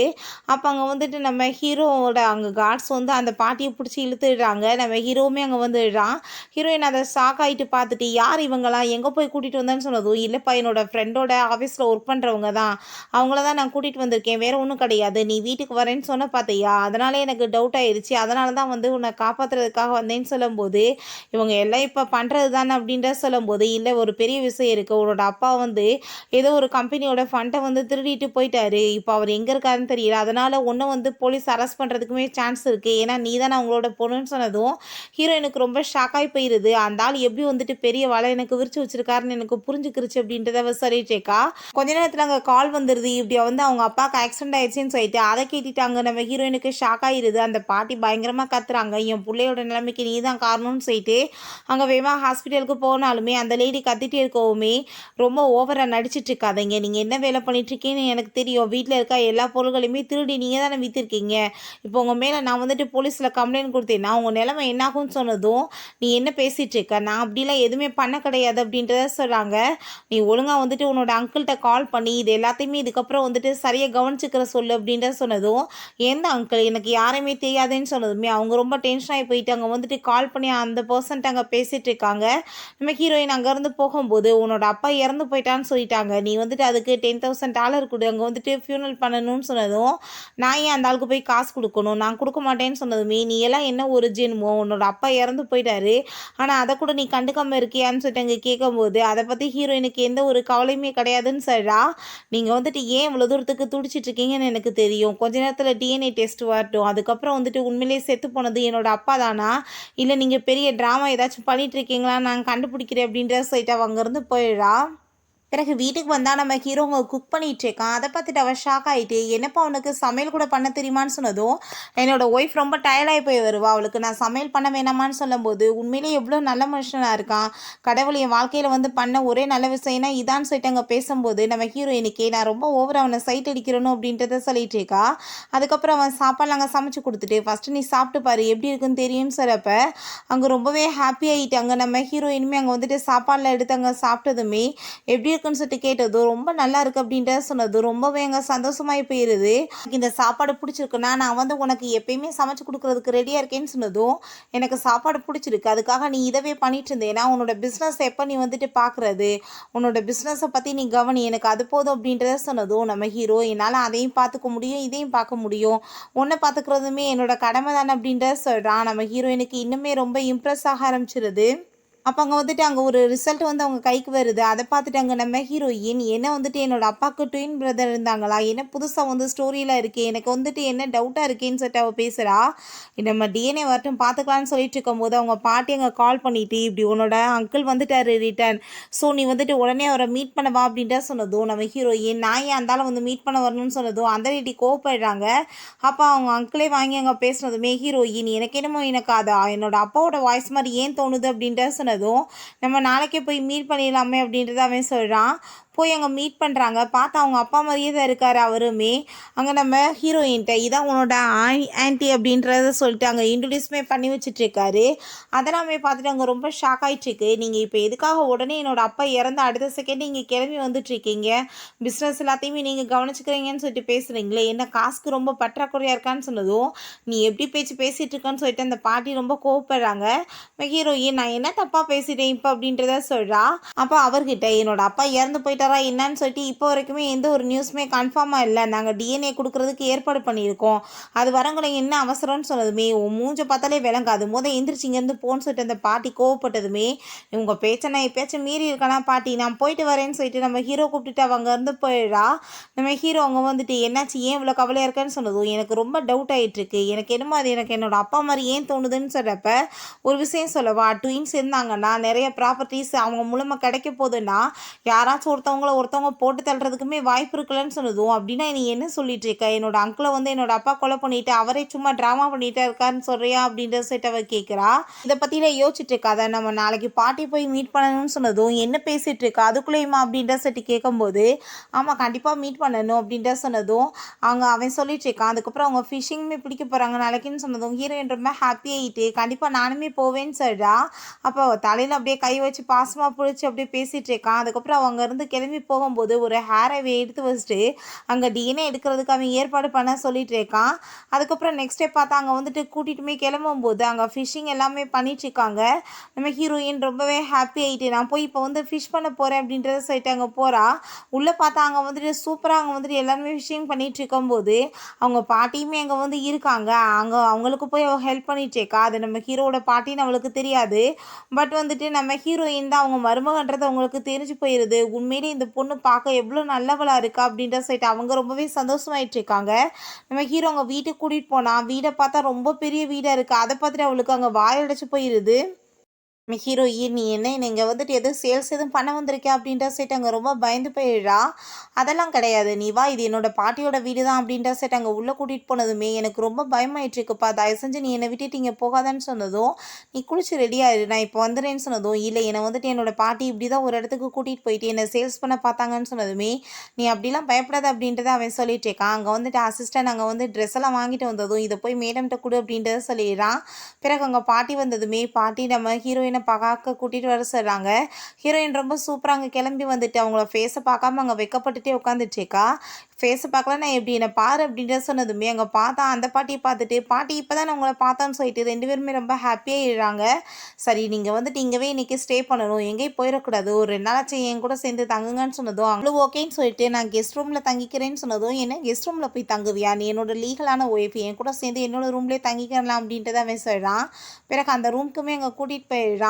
அப்போ அங்கே வந்துட்டு நம்ம ஹீரோவோட அங்கே கார்ட்ஸ் வந்து அந்த பாட்டியை பிடிச்சி இழுத்துடுறாங்க. நம்ம ஹீரோவுமே அங்கே வந்துடுறான். ஹீரோயின் அதை ஷாக் ஆகிட்டு பார்த்துட்டு யார் இவங்களாம் எங்கே போய் கூட்டிகிட்டு வந்தேன்னு சொன்னதும் இல்லைப்பா என்னோட ஃப்ரெண்டோட ஆஃபீஸில் ஒர்க் பண்ணுறவங்க தான், அவங்கள தான் நான் கூட்டிகிட்டு வந்திருக்கேன், வேறு ஒன்றும் கிடையாது, நீ வீட்டுக்கு வரேன்னு சொன்ன பார்த்தியா அதனாலே எனக்கு டவுட் ஆயிடுச்சு, அதனால தான் வந்து உன்னை காப்பாற்றுறதுக்காக வந்தேன்னு சொல்லும்போது இவங்க எல்லாம் இப்போ பண்ணுறது தானே அப்படின்ற சொல்லும்போது இல்லை ஒரு பெரிய விஷயம் இருக்குது, உன்னோட அப்பா வந்து ஏதோ ஒரு கம்பெனியோட ஃபண்டை வந்து திருடிட்டு போயிட்டாரு, இப்போ அவர் எங்கே இருக்காருன்னு தெரியல, அதனால் ஒன்று வந்து போலீஸ் அரெஸ்ட் பண்ணுறதுக்குமே சான்ஸ் இருக்குது, ஏன்னா நீ தானே அவங்களோட பொண்ணுன்னு சொன்னதும் ஹீரோயினுக்கு ரொம்ப ஷாக்காகி போயிடுது. அந்த ஆள் எப்படி வந்துட்டு பெரிய வலை எனக்கு விரிச்சு வச்சிருக்காருன்னு எனக்கு புரிஞ்சுக்கிருச்சு அப்படின்றத அவ சொல்லிட்டேக்கா. கொஞ்ச நேரத்தில் அங்கே கால் வந்துடுது, இப்படி வந்து அவங்க அப்பாவுக்கு ஆக்சிடென்ட் ஆயிடுச்சுன்னு சொல்லிட்டு அதை கேட்டுட்டாங்க. நம்ம ஹீரோயினுக்கு ஷாக் ஆகிடுது. அந்த பாட்டி பயங்கரமாக கத்துறாங்க, என் பிள்ளையோட நிலைமைக்கு நீ தான் காரணம்னு சொல்லிட்டு அங்கே வேகமாக ஹாஸ்பிட்டலுக்கு போனாலுமே அந்த லேடி கத்திட்டே இருக்கவுமே ரொம்ப ஓவராக நடிச்சிட்டு இருக்காதீங்க, நீங்கள் என்ன வேலை பண்ணிட்டுருக்கீங்கன்னு எனக்கு தெரியும், வீட்டில் இருக்க எல்லா பொருள்களையுமே திருடி நீங்கள் தானே விற்றுருக்கீங்க, இப்போ உங்கள் மேலே நான் வந்துட்டு போலீஸில் கம்ப்ளைண்ட் கொடுத்தேன்னா உங்கள் நிலைமை என்னாகும்னு சொன்னதும் நீ என்ன பேசிகிட்டு இருக்க, நான் அப்படிலாம் எதுவுமே பண்ண கிடையாது அப்படின்றத சொல்கிறாங்க. நீ ஒழுங்காக வந்துட்டு உன்னோட அங்கிள்கிட்ட கால் பண்ணி இது எல்லாத்தையுமே இதுக்கப்புறம் வந்துட்டு சரியாக கவனிச்சுக்கிற சொல்லு அப்படின்றத சொன்னதும் எந்த அங்கிள் எனக்கு யாரையுமே தெரியாதுன்னு சொன்னதுமே அவங்க ரொம்ப டென்ஷன் ஆகி போயிட்டு அங்கே வந்துட்டு கால் பண்ணி அந்த பர்சன்ட்டு அங்கே பேசிகிட்டு இருக்காங்க. நம்ம ஹீரோயின் அங்கேருந்து போகும்போது உன்னோட அப்பா இறந்து போயிட்டான்னு சொல்லிட்டாங்க, நீ வந்துட்டு அதுக்கு $10,000 கொடு, அங்கே வந்துட்டு ஃபியூனல் பண்ணணும்னு சொன்னதும் நான் ஏன் அந்த ஆளுக்கு போய் காசு கொடுக்கணும், நான் கொடுக்க மாட்டேன்னு சொன்னதுமே நீ எல்லாம் என்ன ஒரு ஜென்மோ, உன்னோட அப்பா இறந்து போயிட்டாரு ஆனால் அதை கூட நீ கண்டுக்காமல் இருக்கியான்னு சொல்லிட்டு அங்கே கேட்கும்போது அதை பற்றி ஹீரோயினுக்கு எந்த ஒரு கவலையுமே கிடையாதுன்னு சொல்கிறா. நீங்கள் வந்துட்டு ஏன் இவ்வளோ தூரத்துக்கு துடிச்சிட்டு இருக்கீங்கன்னு எனக்கு தெரியும், கொஞ்ச நேரத்தில் டிஎன்ஏ டெஸ்ட் வரட்டும், அதுக்கப்புறம் வந்துட்டு உண்மையிலேயே செத்து போனது என்னோட அப்பா தானா இல்லை நீங்கள் பெரிய ட்ராமா ஏதாச்சும் பண்ணிட்டு இருக்கீங்களா நான் கண்டுபிடிக்கிறேன் அப்படின்ற சொல்லிட்டு அவ அங்கேருந்து போயிடுறா. பிறகு வீட்டுக்கு வந்தால் நம்ம ஹீரோங்க குக் பண்ணிகிட்டு இருக்கான். அதை பார்த்துட்டு அவள் ஷாக் ஆகிட்டு என்னப்பா அவனுக்கு சமையல் கூட பண்ண தெரியுமான்னு சொன்னதும் என்னோடய ஒய்ஃப் ரொம்ப டயர்டாகி போய் வருவா, அவளுக்கு நான் சமையல் பண்ண வேணாமான்னு சொல்லும்போது உண்மையிலேயே எவ்வளோ நல்ல மனுஷனாக இருக்கான், கடவுள் என் வாழ்க்கையில் வந்து பண்ண ஒரே நல்ல விஷயம்னா இதான்னு சொல்லிட்டு அங்கே பேசும்போது நம்ம ஹீரோயினுக்கே நான் ரொம்ப ஓவர் அவனை சைட் அடிக்கிறணும் அப்படின்றத சொல்லிட்டு இருக்கா. அதுக்கப்புறம் அவன் சாப்பாடுலாம் அங்கே சமைச்சு கொடுத்துட்டு ஃபஸ்ட்டு நீ சாப்பிட்டு பாரு எப்படி இருக்குன்னு தெரியும்னு சொல்கிறப்ப அங்கே ரொம்பவே ஹாப்பி ஆகிட்டு அங்கே நம்ம ஹீரோயினுமே அங்கே வந்துட்டு சாப்பாடில் எடுத்து அங்கே சாப்பிட்டதுமே எப்படி இருக்குன்னு சொல்லிட்டு கேட்டதும் ரொம்ப நல்லா இருக்குது அப்படின்றத சொன்னது ரொம்பவே அங்கே சந்தோஷமாகி போயிடுது. இந்த சாப்பாடு பிடிச்சிருக்குன்னா நான் வந்து உனக்கு எப்பயுமே சமைச்சு கொடுக்குறதுக்கு ரெடியாக இருக்கேன்னு சொன்னதும் எனக்கு சாப்பாடு பிடிச்சிருக்கு, அதுக்காக நீ இதவே பண்ணிட்டு இருந்தேன்னா உன்னோட பிஸ்னஸ் எப்போ நீ வந்துட்டு பார்க்குறது, உன்னோட பிஸ்னஸை பற்றி நீ கவனி, எனக்கு அது போதும் அப்படின்றத சொன்னதும் நம்ம ஹீரோ என்னால் அதையும் பார்த்துக்க முடியும் இதையும் பார்க்க முடியும், ஒன்றை பார்த்துக்கிறதுமே என்னோட கடமை தானே அப்படின்றத சொல்கிறான். நம்ம ஹீரோயினுக்கு இன்னுமே ரொம்ப இம்ப்ரெஸ் ஆக ஆரம்பிச்சிருது. அப்போ அங்கே வந்துட்டு அங்கே ஒரு ரிசல்ட் வந்து அவங்க கைக்கு வருது. அதை பார்த்துட்டு அங்கே நம்ம ஹீரோயின் என்ன வந்துட்டு என்னோட அப்பாவுக்கு ட்வின் பிரதர் இருந்தாங்களா, என்ன புதுசாக வந்து ஸ்டோரியில் இருக்கே, எனக்கு வந்துட்டு என்ன டவுட்டாக இருக்கேன்னு சொல்லிட்டு அவள் பேசுகிறா. நம்ம டிஎன்ஏ வரட்டும் பார்த்துக்கலான்னு சொல்லிட்டு இருக்கும்போது அவங்க பாட்டி அங்கே கால் பண்ணிட்டு இப்படி உன்னோட அங்கிள் வந்துட்டார் ரிட்டர்ன், ஸோ நீ வந்துட்டு உடனே அவரை மீட் பண்ண வா அப்படின்ட்டு சொன்னதும் நம்ம ஹீரோயின் நான் ஏன் அந்தாலும் வந்து மீட் பண்ண வரணும்னு சொன்னதும் அந்த லேடி கோவப்படுறாங்க. அப்போ அவங்க அங்கிளே வாங்கி அங்கே பேசுனதுமே ஹீரோயின் எனக்கு என்னமோ எனக்கு அதை என்னோட அப்பாவோட வாய்ஸ் மாதிரி ஏன் தோணுது அப்படின்ட்டு சொன்னது நம்ம நாளைக்கே போய் மீட் பண்ணிடலாமே அப்படின்றத அவன் சொல்கிறான். போய் அங்கே மீட் பண்ணுறாங்க. பார்த்தா அவங்க அப்பா மாதிரியே தான் இருக்கார் அவருமே. அங்கே நம்ம ஹீரோயின்ட்ட இதான் உன்னோட ஆன்ட்டி அப்படின்றத சொல்லிட்டு அங்கே இன்ட்ரடியூஸ்மே பண்ணி வச்சுட்ருக்காரு. அதெல்லாமே பார்த்துட்டு அங்கே ரொம்ப ஷாக் ஆகிட்டுருக்கு. நீங்கள் இப்போ எதுக்காக உடனே என்னோடய அப்பா இறந்த அடுத்த செகண்ட் இங்கே கிளம்பி வந்துட்டுருக்கீங்க, பிஸ்னஸ் எல்லாத்தையுமே நீங்கள் கவனிச்சுக்கிறீங்கன்னு சொல்லிட்டு பேசுகிறீங்களே, என்ன காசுக்கு ரொம்ப பற்றாக்குறையாக இருக்கான்னு சொன்னதும் நீ எப்படி பேசிகிட்டு இருக்கன்னு சொல்லிட்டு அந்த பாட்டி ரொம்ப கோவப்படுறாங்க. ஹீரோயின் நான் என்ன தப்பாக பேசிட்டேன் இப்போ அப்படின்றத சொல்கிறா. அப்போ அவர்கிட்ட என்னோட அப்பா இறந்து போயிட்டாரா என்னன்னு சொல்லிட்டு இப்போ வரைக்குமே எந்த ஒரு நியூஸுமே கன்ஃபார்மாக இல்லை, நாங்கள் டிஎன்ஏ கொடுக்குறதுக்கு ஏற்பாடு பண்ணியிருக்கோம், அது வரங்களை என்ன அவசரம்னு சொன்னதுமே உன் மூஞ்ச பார்த்தாலே விளங்காது, எந்திரிச்சு இங்கேருந்து போன்னு சொல்லிட்டு அந்த பாட்டி கோவப்பட்டதுமே உங்கள் பேச்சை நான் எப்பயாச்சும் மீறி இருக்கானா பாட்டி, நான் போயிட்டு வரேன்னு சொல்லிட்டு நம்ம ஹீரோ கூப்பிட்டுட்டு அவங்க இருந்து போயிடா. நம்ம ஹீரோ அவங்க வந்துட்டு என்னாச்சு ஏன் இவ்வளோ கவலையாக இருக்கேன்னு சொன்னதும் எனக்கு ரொம்ப டவுட் ஆகிட்டுருக்கு, எனக்கு என்னமோ அது எனக்கு என்னோட அப்பா மாதிரி ஏன் தோணுதுன்னு சொல்கிறப்ப ஒரு விஷயம் சொல்லவா, ட்வின்ஸ் இருந்தாங்கன்னா நிறைய ப்ராப்பர்ட்டிஸ் அவங்க மூலமாக கிடைக்க போகுதுன்னா யாராச்சும் ஒருத்தவங்க போட்டு தள்ளுறதுக்குமே வாய்ப்பு இருக்குல்லன்னு சொன்னதும் அப்படின்னா நீ என்ன சொல்லிட்டு இருக்க, என்னோட அங்கிளை வந்து என்னோட அப்பா கொலை பண்ணிட்டு அவரே சும்மா ட்ராமா பண்ணிட்டு இருக்காருன்னு சொல்றியா அப்படின்ற செட் அவ கேட்குறா. இதை பற்றிலாம் யோசிச்சுட்டு இருக்காத, நம்ம நாளைக்கு பார்ட்டி போய் மீட் பண்ணணும்னு சொன்னதும் என்ன பேசிகிட்டு இருக்கா அதுக்குள்ளேயுமா அப்படின்ற செட்டு கேட்கும்போது ஆமாம் கண்டிப்பாக மீட் பண்ணணும் அப்படின்ற சொன்னதும் அவன் சொல்லிட்டு இருக்கான். அதுக்கப்புறம் அவங்க ஃபிஷ்ஷிங்குமே பிடிக்க போகிறாங்க நாளைக்குன்னு சொன்னதும் ஹீரோயின் ரொம்ப ஹாப்பி ஆகிட்டு கண்டிப்பாக நானுமே போவேன்னு சொல்கிறா. அப்போ தலையில் அப்படியே கை வச்சு பாசமாக பிடிச்சி அப்படியே பேசிகிட்டு இருக்கான். அதுக்கப்புறம் அவங்க இருந்து கிளம்பி போகும்போது ஒரு ஹேரை எடுத்து வச்சுட்டு அங்கே டிஎன்ஏ எடுக்கிறதுக்கு அவன் ஏற்பாடு பண்ண சொல்லிட்டு இருக்கான். அதுக்கப்புறம் நெக்ஸ்ட் டே பார்த்தா அங்கே வந்துட்டு கூட்டிகிட்டுமே கிளம்பும்போது அங்கே ஃபிஷ்ஷிங் எல்லாமே பண்ணிட்டுருக்காங்க. நம்ம ஹீரோயின் ரொம்பவே ஹாப்பி ஆகிட்டு நான் போய் இப்போ வந்து ஃபிஷ் பண்ண போகிறேன் அப்படின்றத சொல்லிட்டு அங்கே போகிறா. உள்ளே பார்த்தா அங்கே வந்துட்டு சூப்பராக அங்கே வந்துட்டு எல்லாருமே ஃபிஷ்ஷிங் பண்ணிகிட்டு இருக்கும்போது அவங்க பாட்டியுமே அங்கே வந்து இருக்காங்க. அவங்களுக்கு போய் அவள் ஹெல்ப் பண்ணிட்டு இருக்கா. அது நம்ம ஹீரோட பாட்டின்னு அவளுக்கு தெரியாது. பட் வந்துட்டு நம்ம ஹீரோயின் தான் அவங்க மருமகன்றது அவங்களுக்கு தெரிஞ்சு போயிடுது. உண்மையிலே இந்த பொண்ணு பார்க்க எவ்வளோ நல்லவளாக இருக்கா அப்படின்ற சொல்லிட்டு அவங்க ரொம்பவே சந்தோஷமாயிட்டு இருக்காங்க. நம்ம ஹீரோ அவங்க வீட்டுக்கு கூட்டிகிட்டு போனால் வீடை பார்த்தா ரொம்ப பெரிய வீடாக இருக்குது. அதை பார்த்துட்டு அவளுக்கு அங்கே வாயடைச்சு போயிடுது. ஹீரோயின் நீ என்ன இங்கே வந்துட்டு எதுவும் சேல்ஸ் எதுவும் பண்ண வந்திருக்கேன் அப்படின்ற செட் அங்கே ரொம்ப பயந்து போயிடுறா. அதெல்லாம் கிடையாது, நீ வா இது என்னோட பாட்டியோட வீடு தான் அப்படின்ற செட் அங்கே உள்ளே கூட்டிகிட்டு போனதுமே எனக்கு ரொம்ப பயமாயிட்டு இருக்குப்பா, தயவு செஞ்சு நீ என்னை விட்டுட்டு இங்கே போகாதான்னு சொன்னதும் நீ குளிச்சு ரெடியாயிரு நான் இப்போ வந்துடுறேன்னு சொன்னதும் இல்லை என்னை வந்துட்டு என்னோட பாட்டி இப்படி தான் ஒரு இடத்துக்கு கூட்டிகிட்டு போயிட்டு என்னை சேல்ஸ் பண்ண பார்த்தாங்கன்னு சொன்னதுமே நீ அப்படிலாம் பயப்படாத அப்படின்றத அவன் சொல்லிட்டு இருக்கான். அங்கே வந்துட்டு அசிஸ்டன்ட் அங்கே வந்து ட்ரெஸ் எல்லாம் வாங்கிட்டு வந்ததும் இதை போய் மேடம்கிட்ட கொடு அப்படின்றத சொல்லிடுறான். பிறகு அங்கே பாட்டி வந்ததுமே பாட்டி நம்ம ஹீரோயின் பார்க்க கூட்டிகிட்டு வர சொல்கிறாங்க. ஹீரோயின் ரொம்ப சூப்பராக அங்கே கிளம்பி வந்துட்டு அவங்கள ஃபேஸை பார்க்காம அங்கே வைக்கப்பட்டுட்டே உட்காந்துட்ருக்கா. ஃபேஸை பார்க்கலாம் நான் எப்படி என்னை பாரு அப்படின்ற சொன்னதுமே அங்கே பார்த்தா அந்த பாட்டியை பார்த்துட்டு பாட்டி இப்போ தான் நான் உங்களை பார்த்தோன்னு சொல்லிட்டு 2 பேருமே ரொம்ப ஹாப்பியாக எழுறாங்க. சரி நீங்கள் வந்துட்டு இங்கேவே இன்றைக்கி ஸ்டே பண்ணணும், எங்கேயும் போயிடக்கூடாது, ஒரு 2 நாளாச்சு என் கூட சேர்ந்து தங்குங்கன்னு சொன்னதும் அவங்களும் ஓகேன்னு சொல்லிட்டு நான் கெஸ்ட் ரூமில் தங்கிக்கிறேன்னு சொன்னதும் என்ன கெஸ்ட் ரூமில் போய் தங்குவியா, நீ என்னோட லீகலான ஒய்ஃப், என் கூட சேர்ந்து என்னோட ரூம்லேயே தங்கிக்கலாம் அப்படின்ட்டு தான் அவன் சொல்கிறான். பிறகு அந்த ரூமுக்குமே அங்கே கூட்டிகிட்டு போயிடுறான்.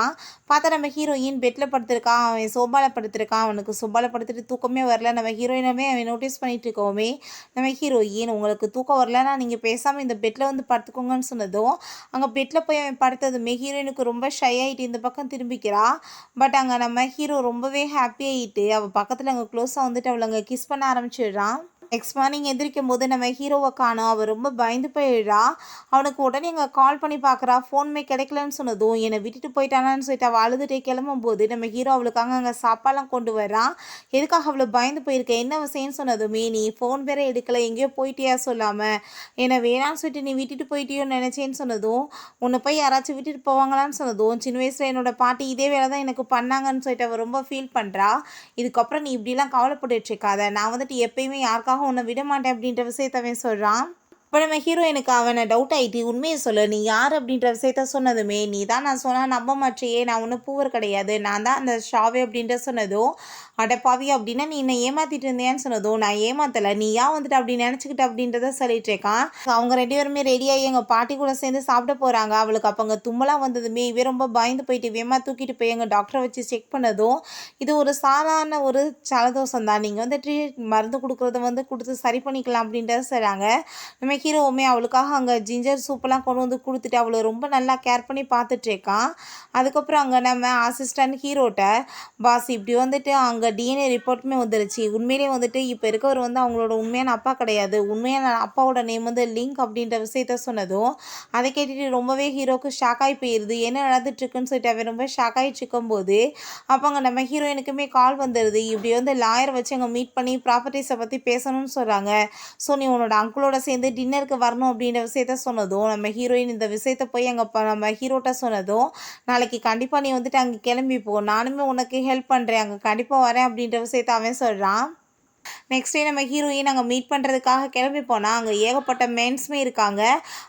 பார்த்தா நம்ம ஹீரோயின் பெட்டில் படுத்திருக்கான், அவன் சோபாவில் படுத்திருக்கான். அவனுக்கு சோபாவில் படுத்துட்டு தூக்கமே வரல. நம்ம ஹீரோயினமே அவன் நோட்டீஸ் பண்ணிட்டு இருக்கோமே. நம்ம ஹீரோயின் உங்களுக்கு தூக்கம் வரலன்னா நீங்கள் பேசாமல் இந்த பெட்டில் வந்து படுத்துக்கோங்கன்னு சொன்னதும் அங்கே பெட்டில் போய் அவன் படுத்ததுமே ஹீரோயினுக்கு ரொம்ப ஷை ஆகிட்டு இந்த பக்கம் திரும்பிக்கிறா. பட் அங்கே நம்ம ஹீரோ ரொம்பவே ஹாப்பி ஆகிட்டு அவள் பக்கத்தில் அங்கே க்ளோஸாக வந்துட்டு அவளை அங்கே கிஸ் பண்ண ஆரம்பிச்சிடுறான். நெக்ஸ்ட் மார்னிங் எந்திரிக்கும் போது நம்ம ஹீரோவை காணோம். அவள் ரொம்ப பயந்து போயிடுறா. அவனுக்கு உடனே அங்கே கால் பண்ணி பார்க்குறா. ஃபோனுமே கிடைக்கலன்னு சொன்னதும் என்னை விட்டுட்டு போயிட்டானான்னு சொல்லிட்டு அவள் அழுதுகிட்டே கிளம்பும்போது நம்ம ஹீரோ அவளுக்காக அங்கே சாப்பாடெலாம் கொண்டு வரான். எதுக்காக அவ்வளோ பயந்து போயிருக்க என்ன விஷயம்னு சொன்னதுமே நீ ஃபோன் வேற எடுக்கலை, எங்கேயோ போயிட்டியா சொல்லாமல் என்னை வேணான்னு சொல்லிட்டு நீ விட்டுட்டு போயிட்டியோன்னு நினச்சேன்னு சொன்னதும் உன்னை போய் யாராச்சும் விட்டுட்டு போவாங்களான்னு சொன்னதும் சின்ன வயசில் என்னோட பாட்டி இதே வேலை தான் எனக்கு பண்ணாங்கன்னு சொல்லிட்டு அவள் ரொம்ப ஃபீல் பண்ணுறா. இதுக்கப்புறம் நீ இப்படிலாம் கவலைப்பட்டுட்டு இருக்காத, நான் வந்துட்டு எப்பயுமே யாருக்காக உன்னை விட மாட்டேன் அப்படின்ற விஷயத்தவே சொல்கிறான். இப்போ நம்ம ஹீரோயினுக்கு அவனை டவுட் ஆகிட்டு உண்மையை சொல்லு நீ யார் அப்படின்ற விஷயத்த சொன்னதுமே நீ தான் நான் சொன்னால் நம்ப மாட்டியே, நான் ஒன்றும் பூவர் கிடையாது, நான் தான் அந்த ஷாவே அப்படின்ற சொன்னதும் அடப்பாவி அப்படின்னா நீ என்னை ஏமாற்றிட்டு இருந்தேன்னு சொன்னதும் நான் ஏமாத்தலை, நீ ஏன் வந்துட்டு அப்படி நினச்சிக்கிட்ட அப்படின்றத சொல்லிட்டு இருக்கான். அவங்க 2 பேருமே ரெடியாகி எங்கள் பாட்டி கூட சேர்ந்து சாப்பிட போகிறாங்க. அவளுக்கு அப்போ அங்கே தும்மலாம் வந்ததுமே இவே ரொம்ப பயந்து போயிட்டு வேமா தூக்கிட்டு போய் எங்கள் டாக்டரை வச்சு செக் பண்ணதும் இது ஒரு சாதாரண ஒரு ஜலதோஷம் தான், நீங்கள் வந்துட்டு மருந்து கொடுக்குறத வந்து கொடுத்து சரி பண்ணிக்கலாம் அப்படின்றத சொல்கிறாங்க. நம்ம ஹீரோவுமே அவளுக்காக அங்கே ஜிஞ்சர் சூப்பெல்லாம் கொண்டு வந்து கொடுத்துட்டு அவளை ரொம்ப நல்லா கேர் பண்ணி பார்த்துட்ருக்கான். அதுக்கப்புறம் அங்கே நம்ம அசிஸ்டன்ட் ஹீரோட்ட பாஸ் இப்படி வந்துட்டு அங்கே அங்கே டிஎன்ஏ ரிப்போர்ட்டுமே வந்துருச்சு. உண்மையிலே வந்துட்டு இப்போ இருக்கவர் வந்து அவங்களோட உண்மையான அப்பா கிடையாது. உண்மையான அப்பாவோட நேம் வந்து லிங்க் அப்படின்ற விஷயத்த சொன்னதும் அதை கேட்டுட்டு ரொம்பவே ஹீரோக்கு ஷாக் ஆகி போயிடுது. என்ன நடந்துட்டுருக்குன்னு சொல்லிட்டு அவன் ரொம்ப ஷாக் ஆகிட்டு இருக்கும்போது அப்போ அங்கே நம்ம ஹீரோயினுக்குமே கால் வந்துடுது. இப்படி வந்து லாயர் வச்சு அங்கே மீட் பண்ணி ப்ராப்பர்ட்டிஸை பற்றி பேசணும்னு சொல்கிறாங்க. ஸோ நீ உன்னோட அங்கிளோட சேர்ந்து டின்னருக்கு வரணும் அப்படின்ற விஷயத்த சொன்னதும் நம்ம ஹீரோயின் இந்த விஷயத்த போய் அங்கே நம்ம ஹீரோட்ட சொன்னதும் நாளைக்கு கண்டிப்பாக நீ வந்துட்டு அங்கே கிளம்பி போ, நானுமே உனக்கு ஹெல்ப் பண்ணுறேன், அங்கே கண்டிப்பாக வரேன் அப்படின்ற விஷயத்த அவன் சொல்கிறான். நெக்ஸ்ட் டே நம்ம ஹீரோயின் அங்கே மீட் பண்ணுறதுக்காக கிளம்பி போனால் அங்கே ஏகப்பட்ட மென்ஸுமே இருக்காங்க.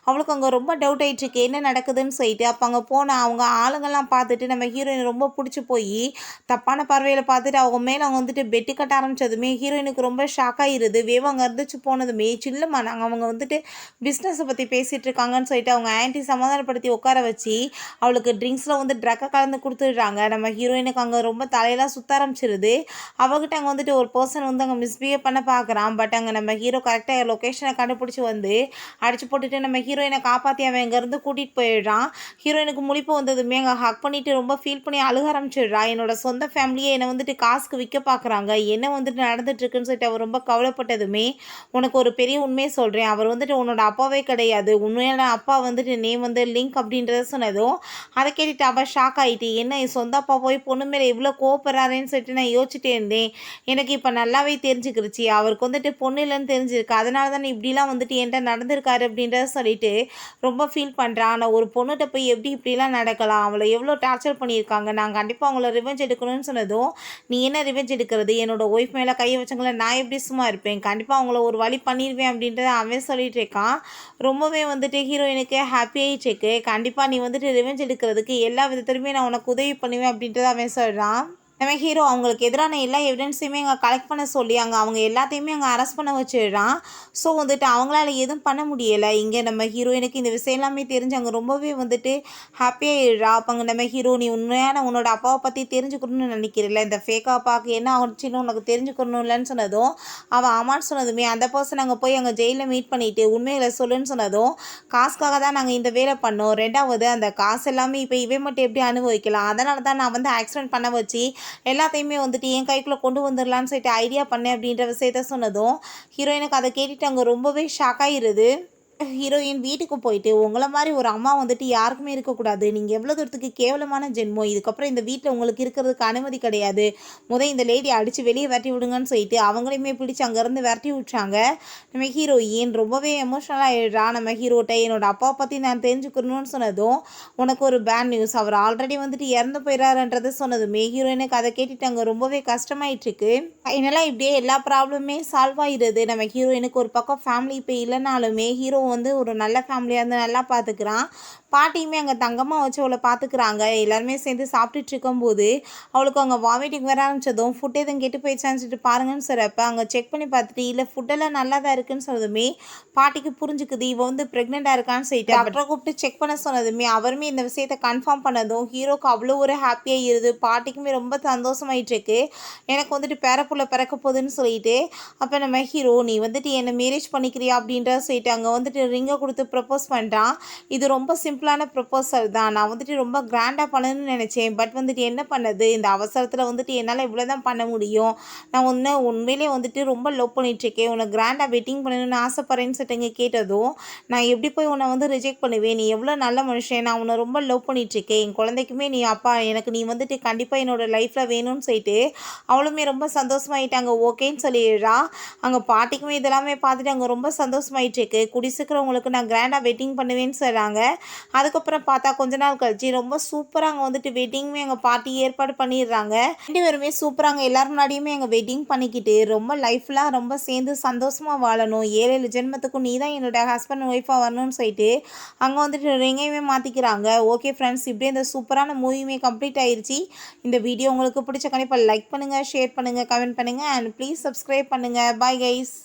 அவளுக்கு அங்கே ரொம்ப டவுட் ஆகிட்டுருக்கு என்ன நடக்குதுன்னு சொல்லிட்டு. அப்போ அங்கே போனால் அவங்க ஆளுங்கள்லாம் பார்த்துட்டு நம்ம ஹீரோயின் ரொம்ப பிடிச்சி போய் தப்பான பார்வையில் பார்த்துட்டு அவங்க மேலே அவங்க வந்துட்டு பெட்டு கட்ட ஆரம்பித்ததுமே ஹீரோயினுக்கு ரொம்ப ஷாக் ஆகிடுது. வேவம் அங்கே இருந்துச்சு போனதுமே சில்லுமா நாங்கள் அவங்க வந்துட்டு பிஸ்னஸை பற்றி பேசிகிட்டு இருக்காங்கன்னு சொல்லிட்டு அவங்க ஆன்ட்டி சமாதானப்படுத்தி உட்கார வச்சு அவளுக்கு ட்ரிங்க்ஸில் வந்து ட்ரக்கை கலந்து கொடுத்துடுறாங்க. நம்ம ஹீரோயினுக்கு அங்கே ரொம்ப தலையெல்லாம் சுத்த ஆரம்பிச்சிருது. அவகிட்ட அங்கே வந்துட்டு ஒரு பர்சன் வந்து அங்கே மிஸ்பிஹேவ் பண்ண பார்க்குறான். பட் அங்கே நம்ம ஹீரோ கரெக்டாக லொக்கேஷனை கண்டுபிடிச்சி வந்து அடிச்சு போட்டுட்டு நம்ம ஹீரோயினை காப்பாற்றி அவன் இங்கேருந்து கூட்டிகிட்டு போயிடுறான். ஹீரோயினுக்கு முழிப்பு வந்ததுமே அங்கே ஹக் பண்ணிவிட்டு ரொம்ப ஃபீல் பண்ணி அழுக ஆரம்பிச்சிடுறா. என்னோட சொந்த ஃபேமிலியே என்னை வந்துட்டு காசுக்கு விற்க பார்க்குறாங்க, என்ன வந்துட்டு நடந்துட்டுருக்குன்னு சொல்லிட்டு அவர் ரொம்ப கவலைப்பட்டதுமே உனக்கு ஒரு பெரிய உண்மையை சொல்கிறேன், அவர் வந்துட்டு உன்னோட அப்பாவே கிடையாது, உண்மையான அப்பா வந்துட்டு நேம் வந்து லிங்க் அப்படின்றத சொன்னதும் அதை கேட்டுட்டு அவள் ஷாக் ஆகிட்டு என்ன என் சொந்த அப்பா போய் பொண்ணு மேலே இவ்வளோ கோவப்படுறாருன்னு சொல்லிட்டு நான் யோசிச்சுட்டே இருந்தேன். எனக்கு இப்போ நல்லாவே தெரிஞ்சுக்கிருச்சு, அவருக்கு வந்துட்டு பொண்ணு இல்லைன்னு தெரிஞ்சிருக்கு, அதனால தானே இப்படிலாம் வந்துட்டு என்கிட்ட நடந்திருக்காரு அப்படின்றத சொல்லிட்டு ரொம்ப ஃபீல் பண்ணுறான். ஆனால் ஒரு பொண்ணுகிட்ட போய் எப்படி இப்படிலாம் நடக்கலாம், அவளை எவ்வளோ டார்ச்சர் பண்ணியிருக்காங்க, நான் கண்டிப்பாக அவங்கள ரிவெஞ்ச் எடுக்கணும்னு சொன்னதும் நீ என்ன ரிவெஞ்ச் எடுக்கிறது, என்னோட ஒய்ஃப் மேலே கையை வச்சவங்கள நான் எப்படி சும்மா இருப்பேன், கண்டிப்பாக அவங்கள ஒரு வழி பண்ணிடுவேன் அப்படின்றத அவன் சொல்லிட்டு இருக்கான். ரொம்பவே வந்துட்டு ஹீரோயினுக்கு ஹாப்பி ஆகிட்டுருக்கு. கண்டிப்பாக நீ வந்துட்டு ரிவெஞ்ச் எடுக்கிறதுக்கு எல்லா விதத்துலையுமே நான் உனக்கு உதவி பண்ணுவேன் அப்படின்றத அவன் சொல்கிறான். நம்ம ஹீரோ அவங்களுக்கு எதிரான எல்லா எவிடன்ஸையுமே அங்கே கலெக்ட் பண்ண சொல்லி அவங்க எல்லாத்தையுமே அங்கே அரெஸ்ட் பண்ண வச்சிடுறான். ஸோ வந்துட்டு அவங்களால எதுவும் பண்ண முடியலை. இங்கே நம்ம ஹீரோயினுக்கு இந்த விஷயம் எல்லாமே தெரிஞ்சு அங்கே ரொம்பவே வந்துட்டு ஹாப்பியாகிடுறா. அப்போ அங்கே நம்ம ஹீரோ நீ உண்மையான உன்னோட அப்பாவை பற்றி தெரிஞ்சுக்கணும்னு நினைக்கிறல, இந்த ஃபேக் அப்பாவுக்கு என்ன ஆச்சுன்னு உனக்கு தெரிஞ்சுக்கணும் இல்லைன்னு சொன்னதும் அவள் ஆமான்னு சொன்னதுமே அந்த பர்சன் அங்கே போய் அங்கே ஜெயிலில் மீட் பண்ணிவிட்டு உண்மையில சொல்லுன்னு சொன்னதும் காசுக்காக தான் நாங்கள் இந்த வேலை பண்ணோம், ரெண்டாவது அந்த காசு எல்லாமே இப்போ இவை மட்டும் எப்படி அனுபவிக்கலாம், அதனால தான் நான் வந்து ஆக்சிடென்ட் பண்ண வச்சு எல்லாத்தையுமே வந்துட்டு என் கைக்குள்ளே கொண்டு வந்துடலான்னு சொல்லிட்டு ஐடியா பண்ணேன் அப்படின்ற விஷயத்த சொன்னதும் ஹீரோயினுக்கு அதை கேட்டுட்டு அங்கே ரொம்பவே ஷாக் ஆகிடுது. ஹீரோயின் வீட்டுக்கு போயிட்டு உங்களை மாதிரி ஒரு அம்மா வந்துட்டு யாருக்குமே இருக்கக்கூடாது, நீங்கள் எவ்வளோ தூரத்துக்கு கேவலமான ஜென்மம், இதுக்கப்புறம் இந்த வீட்டில் உங்களுக்கு இருக்கிறதுக்கு அனுமதி கிடையாது, இந்த லேடி அடித்து வெளியே விரட்டி விடுங்கன்னு சொல்லிட்டு அவங்களையுமே பிடிச்சி அங்கேருந்து விரட்டி விட்டாங்க. நம்ம ஹீரோயின் ரொம்பவே எமோஷ்னலாக ஆகிடுறா. நம்ம ஹீரோட்ட என்னோட அப்பாவை பற்றி நான் தெரிஞ்சுக்கணும்னு சொன்னதும் உனக்கு ஒரு பேட் நியூஸ், அவர் ஆல்ரெடி வந்துட்டு இறந்து போயிடாருன்றது சொன்னதுமே ஹீரோயினுக்கு அதை கேட்டுட்டு அங்கே ரொம்பவே கஷ்டமாயிட்டுருக்கு. என்னெல்லாம் இப்படியே எல்லா ப்ராப்ளமே சால்வ் ஆகிடுது. நம்ம ஹீரோயினுக்கு ஒரு பக்கம் ஃபேமிலி இப்போ இல்லைனாலுமே ஹீரோ வந்து ஒரு நல்ல ஃபேமிலியாக இருந்து நல்லா பார்த்துக்கிறான். பாட்டியுமே அங்கே தங்கமாக வச்சு அவளை பார்த்துக்கிறாங்க. எல்லாருமே சேர்ந்து சாப்பிட்டுட்டு இருக்கும்போது அவளுக்கு அங்கே வாமிட்டிங் வர ஆரம்பிச்சதும் ஃபுட் எதுவும் கெட்டு போயிடுச்சான்னு சொல்லிட்டு பாருங்கன்னு சொல்கிறப்ப அங்கே செக் பண்ணி பார்த்துட்டு இல்லை ஃபுட்டெல்லாம் நல்லா தான் இருக்குன்னு சொன்னதுமே பாட்டிக்கு புரிஞ்சுக்குது இவ வந்து ப்ரெக்னெண்ட்டாக இருக்கான்னு சொல்லிட்டு டாக்டரை கூப்பிட்டு செக் பண்ண சொன்னதுமே அவருமே இந்த விஷயத்தை கன்ஃபார்ம் பண்ணதும் ஹீரோக்கு அவ்வளோ ஒரு ஹாப்பியாக இருது. பாட்டிக்குமே ரொம்ப சந்தோஷமாயிட்டு இருக்கு, எனக்கு வந்துட்டு பேரப்புள்ள பிறக்க போகுதுன்னு சொல்லிட்டு. அப்போ நம்ம ஹீரோ நீ வந்துட்டு என்னை மேரேஜ் பண்ணிக்கிறியா அப்படின்ற சொல்லிட்டு அங்கே வந்துட்டு ரிங்கை கொடுத்து ப்ரப்போஸ் பண்ணுறான். இது ரொம்ப சிம்பிளான ப்ரப்போசல் தான், நான் வந்துட்டு ரொம்ப கிராண்டாக பண்ணணும்னு நினச்சேன், பட் வந்துட்டு என்ன பண்ணது இந்த அவசரத்தில் வந்துட்டு என்னால் இவ்வளோ தான் பண்ண முடியும், நான் உண்மையிலே வந்துட்டு ரொம்ப லவ் பண்ணிகிட்ருக்கேன், உன்னை கிராண்டாக வெட்டிங் பண்ணணும்னு ஆசைப்பட்றேன்னு சொல்லிட்டு கேட்டதும் நான் எப்படி போய் உன்னை வந்து ரிஜெக்ட் பண்ணுவேன், நீ எவ்வளோ நல்ல மனுஷன், நான் உன்னை ரொம்ப லவ் பண்ணிகிட்ருக்கேன், என் குழந்தைக்குமே நீ அப்பா, எனக்கு நீ வந்துட்டு கண்டிப்பாக என்னோடய லைஃப்பில் வேணும்னு சொல்லிட்டு அவளுமே ரொம்ப சந்தோஷமாயிட்டாங்க. ஓகேன்னு சொல்லிடுறா. அங்கே பாட்டிக்குமே இதெல்லாமே பார்த்துட்டு அங்கே ரொம்ப சந்தோஷமாயிட்டுருக்கு. குடிசீக்கிரவங்களுக்கு நான் கிராண்டாக வெட்டிங் பண்ணுவேன்னு சொல்கிறாங்க. அதுக்கப்புறம் பார்த்தா கொஞ்ச நாள் கழிச்சு ரொம்ப சூப்பராக அங்கே வந்துட்டு வெட்டிங்குமே அங்கே பார்ட்டி ஏற்பாடு பண்ணிடுறாங்க. 2 பேருமே சூப்பராக அங்கே எல்லாரும் முன்னாடியுமே அங்கே வெட்டிங் பண்ணிக்கிட்டு ரொம்ப லைஃப்லாம் ரொம்ப சேர்ந்து சந்தோஷமாக வாழணும், 7 ஜென்மத்துக்கும் நீ தான் என்னோட ஹஸ்பண்ட் ஒய்ஃபாக வரணும்னு சொல்லிட்டு அங்கே வந்துட்டு ரிங்கையுமே மாற்றிக்கிறாங்க. ஓகே ஃப்ரெண்ட்ஸ், இப்படியே இந்த சூப்பரான மூவியுமே கம்ப்ளீட் ஆயிடுச்சு. இந்த வீடியோ உங்களுக்கு பிடிச்ச கண்டிப்பாக லைக் பண்ணுங்கள், ஷேர் பண்ணுங்கள், கமெண்ட் பண்ணுங்கள் அண்ட் ப்ளீஸ் சப்ஸ்கிரைப் பண்ணுங்கள். Bye guys.